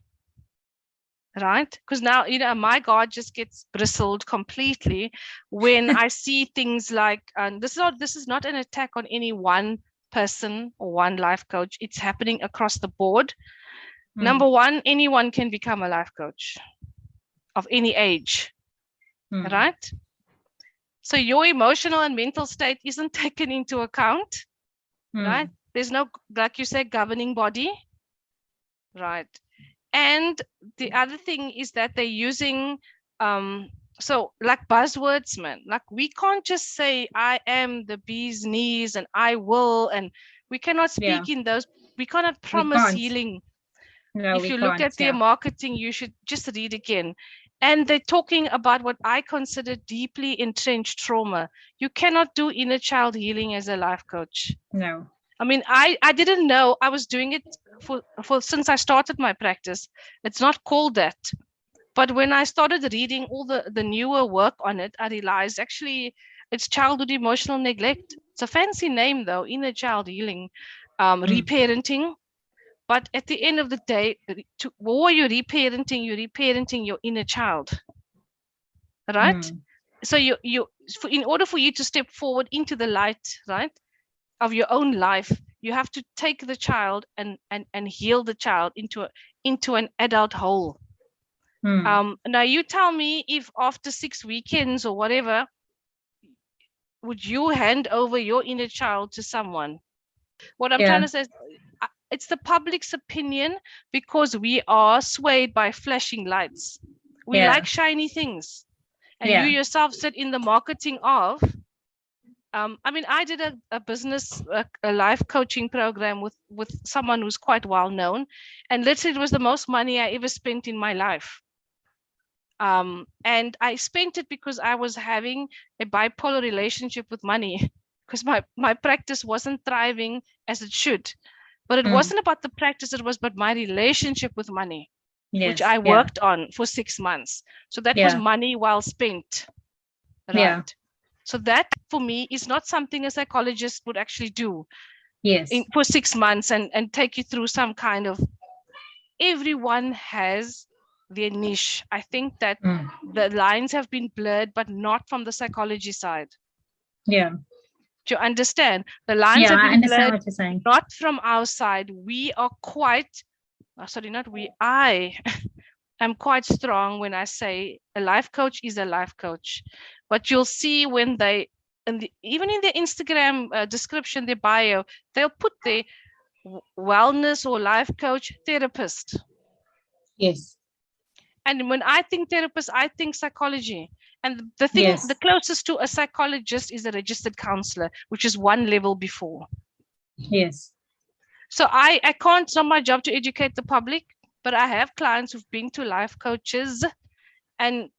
right? Because now, my guard just gets bristled completely when I see things like, and this is not an attack on any one person or one life coach. It's happening across the board. Number one, anyone can become a life coach of any age, right? So your emotional and mental state isn't taken into account, right? There's no, like you said, governing body, right? And the other thing is that they're using, so like buzzwords, man. Like we can't just say, I am the bee's knees and I will, and we cannot speak in those, we cannot promise healing. No, if you look at their marketing, you should just read again. And they're talking about what I consider deeply entrenched trauma. You cannot do inner child healing as a life coach. No. I mean, I didn't know. I was doing it for since I started my practice. It's not called that. But when I started reading all the newer work on it, I realized actually it's childhood emotional neglect. It's a fancy name though, inner child healing, reparenting. But at the end of the day, what are you reparenting? You're reparenting your inner child, right? So in order for you to step forward into the light, right, of your own life, you have to take the child and heal the child into an adult whole. Now you tell me, if after 6 weekends or whatever, would you hand over your inner child to someone? What I'm trying to say is, it's the public's opinion because we are swayed by flashing lights. We like shiny things. And you yourself said in the marketing of, I mean, I did a business, a life coaching program with someone who's quite well known. And literally it was the most money I ever spent in my life. And I spent it because I was having a bipolar relationship with money, because my practice wasn't thriving as it should. But it wasn't about the practice, it was about my relationship with money, which I worked on for 6 months. So that was money well spent. Right? So that for me is not something a psychologist would actually do for 6 months and take you through some kind of, everyone has their niche. I think that the lines have been blurred, but not from the psychology side. Yeah. Do you understand? The lines have been blurred, not from our side. We are quite, I am quite strong when I say a life coach is a life coach. But you'll see when they, even in their Instagram description, their bio, they'll put their wellness or life coach therapist. Yes. And when I think therapist, I think psychology. And the thing, the closest to a psychologist is a registered counselor, which is one level before. Yes. So I can't, it's not my job to educate the public, but I have clients who've been to life coaches and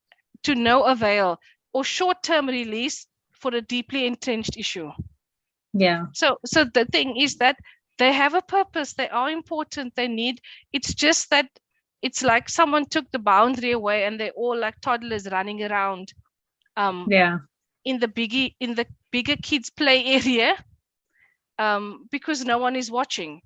to no avail, or short-term release for a deeply entrenched issue. Yeah. So the thing is that they have a purpose. They are important. They need, it's just that it's like someone took the boundary away and they're all like toddlers running around in the bigger kids play area. because no one is watching.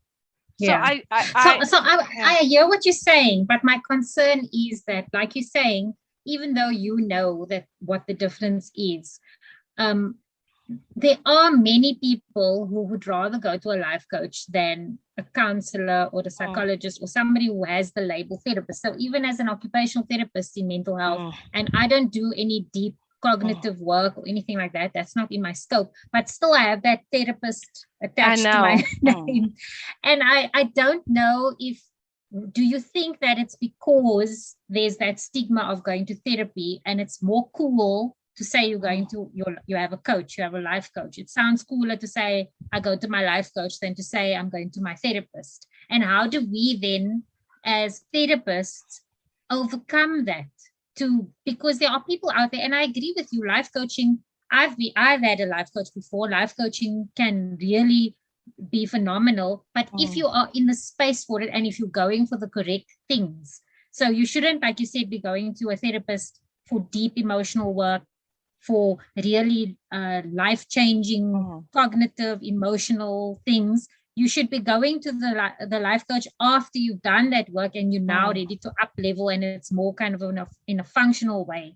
So yeah. I hear what you're saying, but my concern is that, like you're saying, even though you know that what the difference is, there are many people who would rather go to a life coach than a counselor or a psychologist or somebody who has the label therapist. So even as an occupational therapist in mental health, and I don't do any deep cognitive work or anything like that, that's not in my scope, but still I have that therapist attached to my name. And I don't know if, do you think that it's because there's that stigma of going to therapy and it's more cool to say you're going to, you have a coach, you have a life coach? It sounds cooler to say I go to my life coach than to say I'm going to my therapist. And how do we then as therapists overcome that? Because there are people out there, and I agree with you, life coaching, I've had a life coach before. Life coaching can really be phenomenal, but if you are in the space for it and if you're going for the correct things, so you shouldn't, like you said, be going to a therapist for deep emotional work, for really life-changing cognitive, emotional things. You should be going to the life coach after you've done that work and you're now ready to up level, and it's more kind of in a functional way.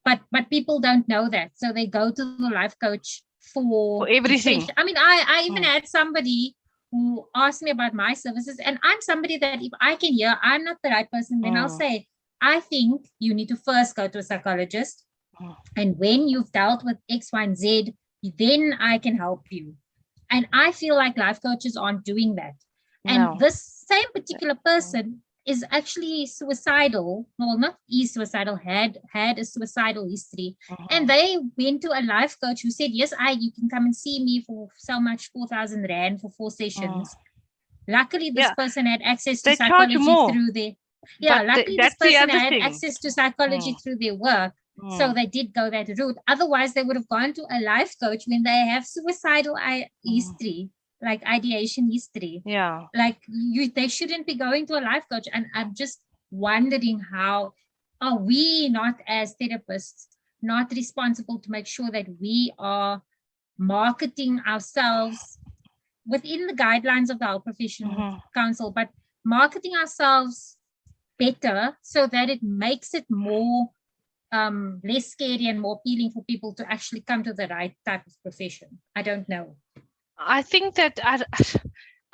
But people don't know that, so they go to the life coach for everything. I mean, I even had somebody who asked me about my services, and I'm somebody that if I can hear I'm not the right person, then I'll say, I think you need to first go to a psychologist, and when you've dealt with X, Y, and Z, then I can help you. And I feel like life coaches aren't doing that. And this same particular person is actually suicidal. Well, not is suicidal, had a suicidal history. And they went to a life coach who said, yes, you can come and see me for so much, 4,000 Rand for 4 sessions. Luckily, this person had access to psychology through their... Yeah, luckily this person had access to psychology through their work. So they did go that route. Otherwise, they would have gone to a life coach when they have suicidal history, like ideation history. Yeah. Like they shouldn't be going to a life coach. And I'm just wondering, how are we not as therapists not responsible to make sure that we are marketing ourselves within the guidelines of the Health Professional Council, but marketing ourselves better so that it makes it more less scary and more appealing for people to actually come to the right type of profession. I don't know. I think that I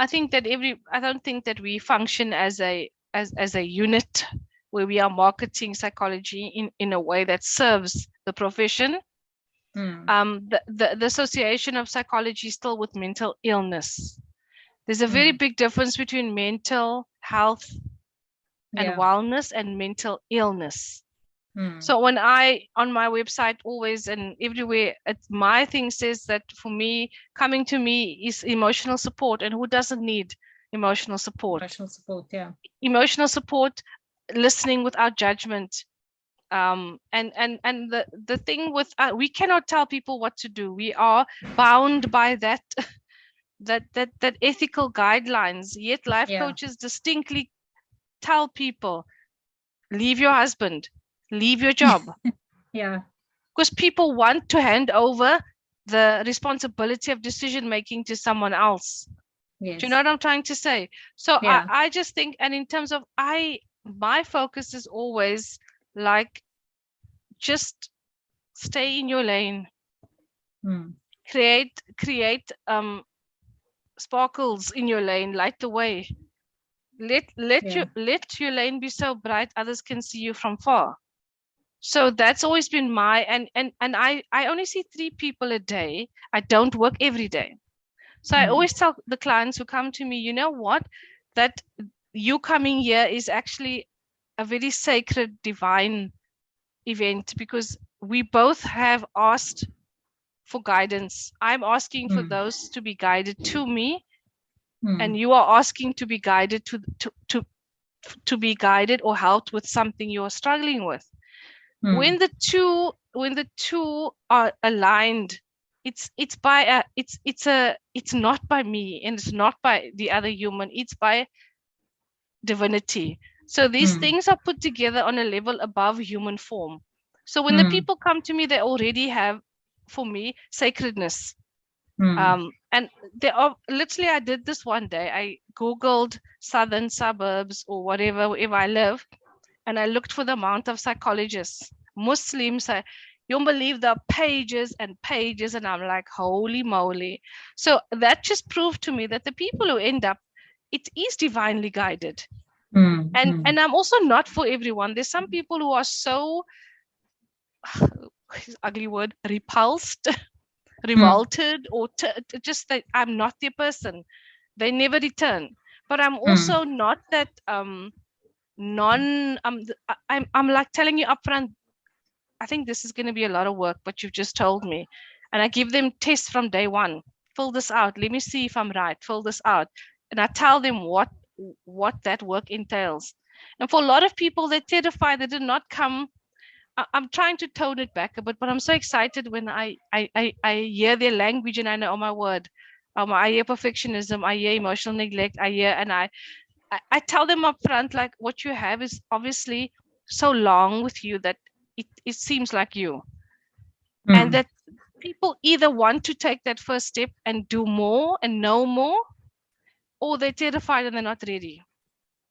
don't think that we function as a unit where we are marketing psychology in a way that serves the profession. The association of psychology is still with mental illness. There's a very big difference between mental health and wellness and mental illness. So when on my website always and everywhere, my thing says that for me, coming to me is emotional support. And who doesn't need emotional support? Emotional support, yeah. Emotional support, listening without judgment. And the thing with, we cannot tell people what to do. We are bound by that ethical guidelines. Yet life coaches distinctly tell people, leave your husband, leave your job. Because people want to hand over the responsibility of decision making to someone else. Do you know what I'm trying to say? So I just think, and in terms of my focus is always like, just stay in your lane. Create sparkles in your lane, light the way. Let your lane be so bright others can see you from far. So that's always been and I only see 3 people a day. I don't work every day. So I always tell the clients who come to me, you know what, that you coming here is actually a very sacred, divine event, because we both have asked for guidance. I'm asking for those to be guided to me, and you are asking to be guided to be guided or helped with something you're struggling with. When the two are aligned, it's not by me and it's not by the other human, it's by divinity. So these things are put together on a level above human form. So when the people come to me, they already have, for me, sacredness. And there are literally, I did this one day. I Googled southern suburbs or wherever I live, and I looked for the amount of psychologists, Muslims. You don't believe the pages and pages, and I'm like, holy moly. So that just proved to me that the people who end up, it is divinely guided. And I'm also not for everyone. There's some people who are so, ugly word, repulsed, revolted, or just that I'm not their person. They never return. But I'm also not that I'm like telling you upfront, I think this is going to be a lot of work, but you've just told me. And I give them tests from day one. Fill this out. Let me see if I'm right. Fill this out. And I tell them what that work entails. And for a lot of people, they're terrified. They did not come. I'm trying to tone it back a bit, but I'm so excited when I hear their language and I know, oh my word, I hear perfectionism, I hear emotional neglect, and I tell them up front, like, what you have is obviously so long with you that it seems like you. And that people either want to take that first step and do more and know more, or they're terrified and they're not ready.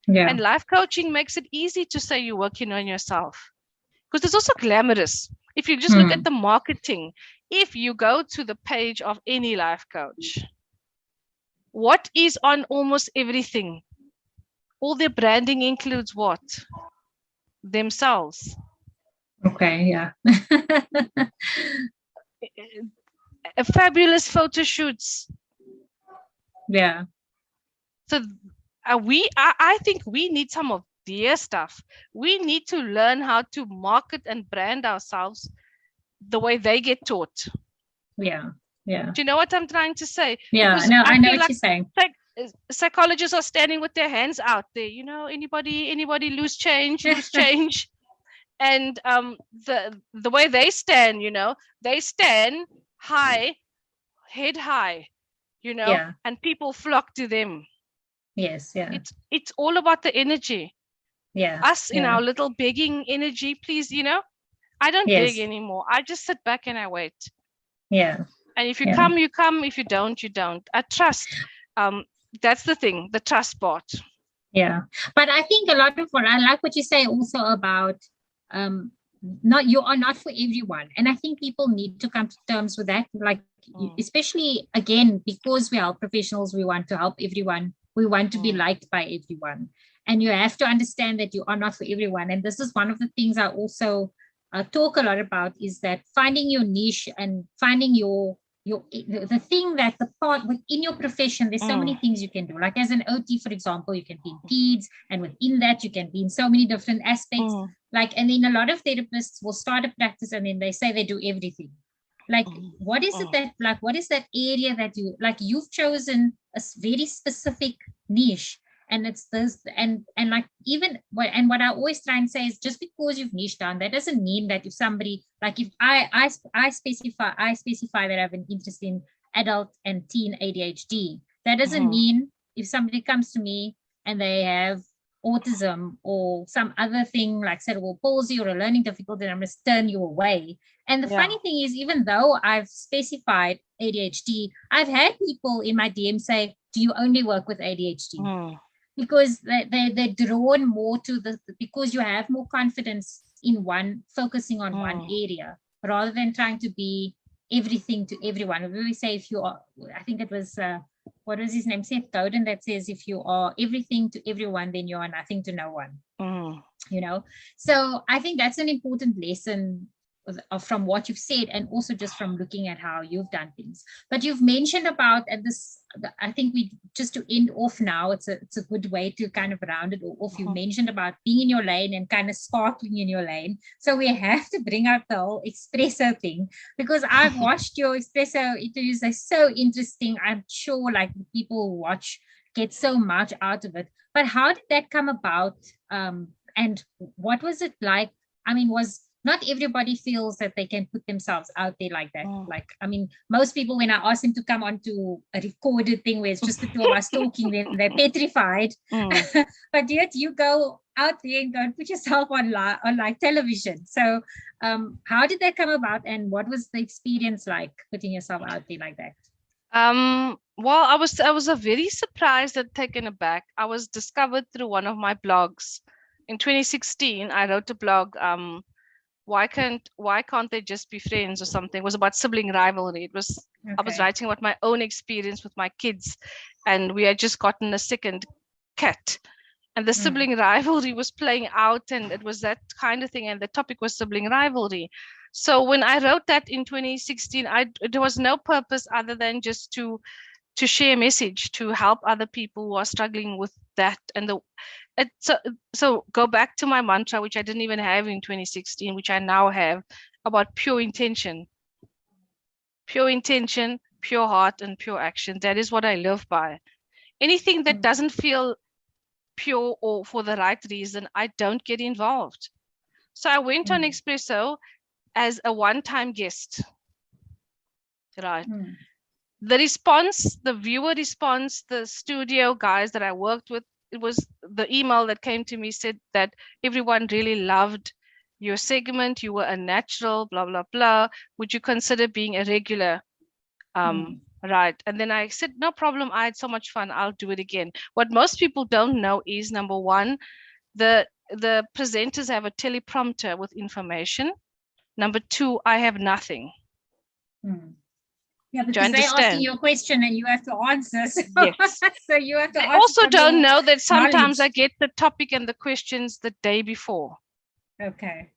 Yeah. And life coaching makes it easy to say you're working on yourself. Because it's also glamorous. If you just look at the marketing, if you go to the page of any life coach, what is on almost everything? All their branding includes what? Themselves. Okay, yeah. A fabulous photo shoots. Yeah. So I think we need some of their stuff. We need to learn how to market and brand ourselves the way they get taught. Yeah. Yeah. Do you know what I'm trying to say? Yeah, because no, I know what you're saying. Psychologists are standing with their hands out there. You know, anybody lose change. And the way they stand, you know, they stand high, head high, you know, and people flock to them. Yes, yeah. It's all about the energy. Yeah. Us in our little begging energy, please, you know. I don't beg anymore. I just sit back and I wait. Yeah. And if you come, you come. If you don't, you don't. I trust. That's the thing, the trust part. Yeah. But I think a lot of what I like what you say also about you are not for everyone. And I think people need to come to terms with that. Like especially again, because we are professionals, we want to help everyone. We want to be liked by everyone. And you have to understand that you are not for everyone. And this is one of the things I also talk a lot about, is that finding your niche and finding the thing that the part within your profession. There's so many things you can do. Like as an OT, for example, you can be in peds, and within that you can be in so many different aspects. Like, and then a lot of therapists will start a practice and then they say they do everything. Like, what is it that, like, what is that area that you've chosen a very specific niche? And it's this, and like even and what I always try and say is, just because you've niched down, that doesn't mean that if somebody, like if I specify that I have an interest in adult and teen ADHD, that doesn't mean if somebody comes to me and they have autism or some other thing like cerebral palsy or a learning difficulty, I must turn you away. And the funny thing is, even though I've specified ADHD, I've had people in my DM say, do you only work with ADHD? Because they're drawn more to because you have more confidence in focusing on one area, rather than trying to be everything to everyone. We say, if you are, I think it was, what was his name? Seth Godin, that says, if you are everything to everyone, then you are nothing to no one. You know, so I think that's an important lesson from what you've said, and also just from looking at how you've done things. But you've mentioned about, and this, I think we just to end off now, it's a good way to kind of round it off. You mentioned about being in your lane and kind of sparkling in your lane. So we have to bring out the whole espresso thing, because I've watched your espresso interviews. They're so interesting. I'm sure like people who watch get so much out of it. But how did that come about? And what was it like? I mean, not everybody feels that they can put themselves out there like that. Like, I mean, most people, when I ask them to come onto a recorded thing where it's just the two of us talking, then they're petrified. But yet you go out there and go and put yourself on like television. So how did that come about, and what was the experience like putting yourself out there like that? Well, I was a very surprised and taken aback. I was discovered through one of my blogs. In 2016, I wrote a blog, why can't they just be friends or something? It was about sibling rivalry. I was writing about my own experience with my kids, and we had just gotten a second cat. And the sibling rivalry was playing out, and it was that kind of thing. And the topic was sibling rivalry. So when I wrote that in 2016, there was no purpose other than just to share a message, to help other people who are struggling with that. And so go back to my mantra, which I didn't even have in 2016, which I now have, about pure intention. Pure intention, pure heart, and pure action. That is what I live by. Anything that doesn't feel pure or for the right reason, I don't get involved. So I went on Expresso as a one-time guest. Right. The response, the viewer response, the studio guys that I worked with, it was the email that came to me said that everyone really loved your segment. You were a natural, blah, blah, blah. Would you consider being a regular? Right. And then I said, no problem. I had so much fun. I'll do it again. What most people don't know is, number one, the presenters have a teleprompter with information. Number two, I have nothing. Yeah, because they're asking you a question and you have to answer. So, yes. So you have to answer. I also don't know that sometimes I get the topic and the questions the day before. Okay.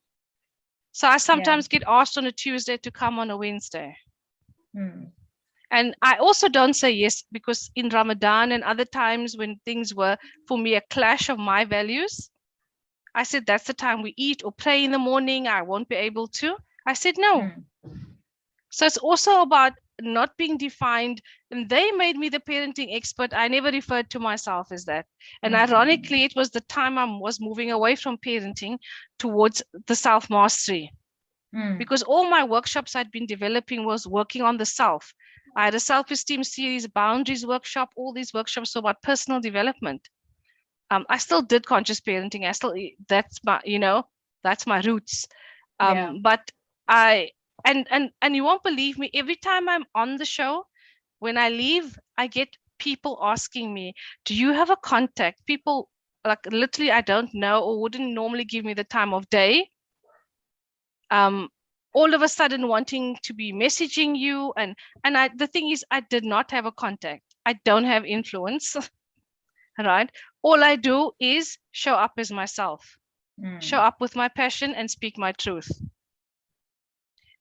So I sometimes get asked on a Tuesday to come on a Wednesday. And I also don't say yes, because in Ramadan and other times when things were, for me, a clash of my values, I said, that's the time we eat or pray in the morning. I won't be able to. I said, no. So it's also about not being defined. And they made me the parenting expert. I never referred to myself as that. And ironically, it was the time I was moving away from parenting towards the self-mastery. Because all my workshops I'd been developing was working on the self. I had a self-esteem series, boundaries workshop, all these workshops about personal development. I still did conscious parenting. That's my roots. But and you won't believe me, every time I'm on the show, when I leave, I get people asking me, do you have a contact? People like literally I don't know or wouldn't normally give me the time of day. All of a sudden wanting to be messaging you. And the thing is, I did not have a contact. I don't have influence, right? All I do is show up as myself, show up with my passion and speak my truth.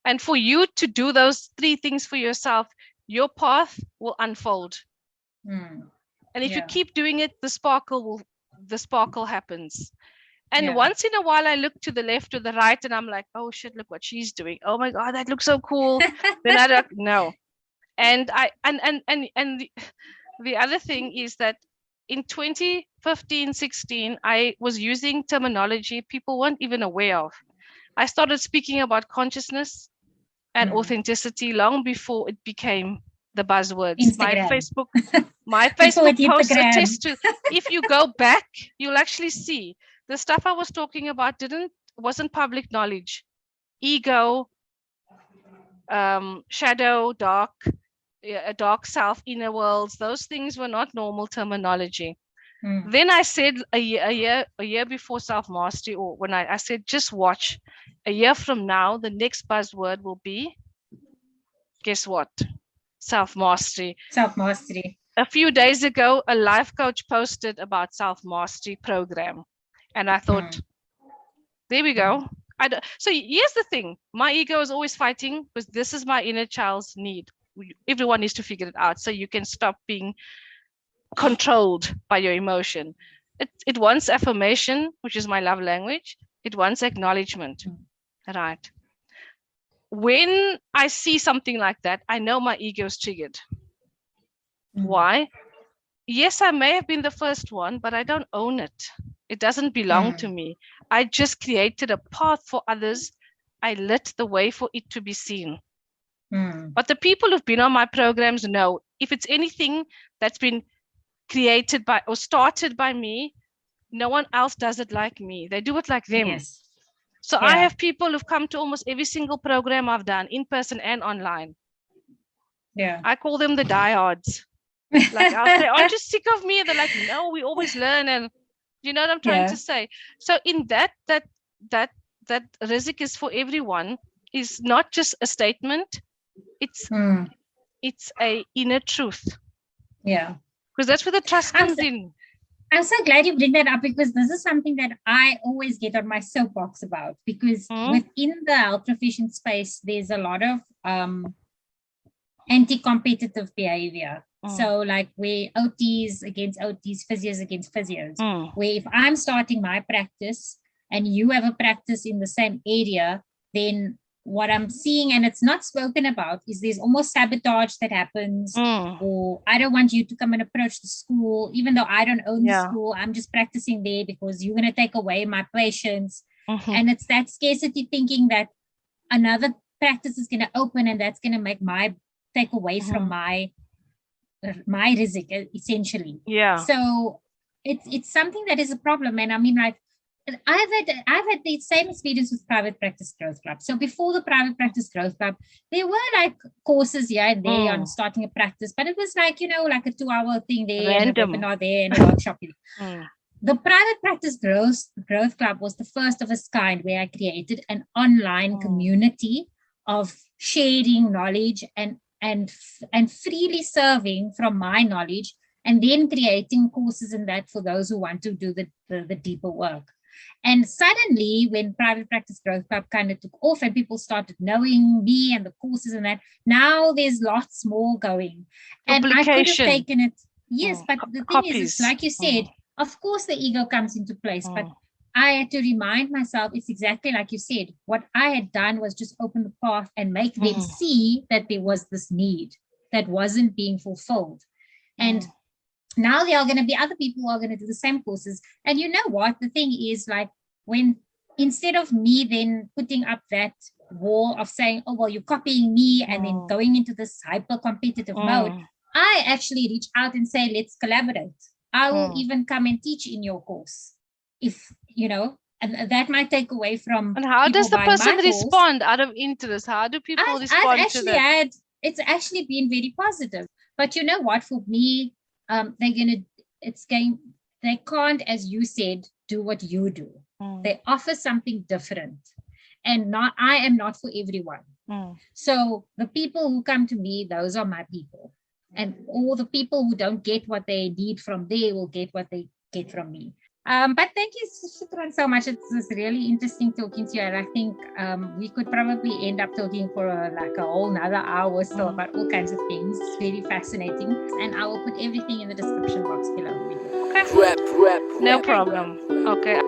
And for you to do those three things for yourself, your path will unfold. And if you keep doing it, the sparkle happens. And once in a while, I look to the left or the right, and I'm like, "Oh shit! Look what she's doing! Oh my god, that looks so cool!" Then I don't know. And the other thing is that in 2015-16, I was using terminology people weren't even aware of. I started speaking about consciousness and authenticity long before it became the buzzwords. Instagram. My Facebook posts attest to. If you go back, you'll actually see. The stuff I was talking about wasn't public knowledge. Ego, shadow, dark self, inner worlds, those things were not normal terminology. Then I said a year before self-mastery, or when I said, just watch, a year from now, the next buzzword will be, guess what? Self-mastery. Self-mastery. A few days ago, a life coach posted about self-mastery program. And I thought, there we go. So here's the thing. My ego is always fighting because this is my inner child's need. Everyone needs to figure it out so you can stop being controlled by your emotion. It wants affirmation, which is my love language. It wants acknowledgement. Right. When I see something like that, I know my ego is triggered. Why? Yes, I may have been the first one, but I don't own it. It doesn't belong to me. I just created a path for others. I lit the way for it to be seen. But the people who've been on my programs know if it's anything that's been created by or started by me, no one else does it like me. They do it like them. Yes. So I have people who've come to almost every single program I've done, in person and online. Yeah. I call them the diehards. Like I'll say, aren't you sick of me? They're like, no, we always learn. And you know what I'm trying to say? So in that Rizik is for everyone is not just a statement. It's a inner truth. Yeah. Because that's where the trust comes in. I'm so glad you bring that up, because this is something that I always get on my soapbox about, because within the health profession space, there's a lot of anti-competitive behavior. So like where OTs against OTs, physios against physios, where if I'm starting my practice and you have a practice in the same area, then what I'm seeing, and it's not spoken about, is there's almost sabotage that happens, or I don't want you to come and approach the school, even though I don't own the school. I'm just practicing there because you're going to take away my patients. And it's that scarcity thinking that another practice is going to open and that's going to make my take away from my Rizik, essentially. So it's something that is a problem. And I mean, like, I've had the same experience with Private Practice Growth Club. So before the Private Practice Growth Club, there were like courses here and there on starting a practice, but it was like, you know, like a 2-hour thing there, random, and a webinar there, and a workshop here. The Private Practice Growth Club was the first of its kind, where I created an online community of sharing knowledge and freely serving from my knowledge, and then creating courses in that for those who want to do the deeper work. And suddenly, when Private Practice Growth Club kind of took off and people started knowing me and the courses and that, now there's lots more going. And I could have taken it. Yes, but the thing is, like you said, of course the ego comes into place, but I had to remind myself, it's exactly like you said. What I had done was just open the path and make them see that there was this need that wasn't being fulfilled. And now there are going to be other people who are going to do the same courses. And you know what? The thing is, like, when instead of me then putting up that wall of saying, oh, well, you're copying me and then going into this hyper competitive mode, I actually reach out and say, let's collaborate. I will even come and teach in your course. If, you know, and that might take away from. And how does the person respond out of interest? How do people respond to that? It's actually been very positive. But you know what? For me, they can't, as you said, do what you do. They offer something different, and I am not for everyone. So the people who come to me, those are my people, and all the people who don't get what they need from there will get what they get from me. But thank you, Shukran, so much. It's really interesting talking to you, and I think we could probably end up talking for a whole nother hour still about all kinds of things. It's very fascinating, and I will put everything in the description box below. Okay. No problem. Okay.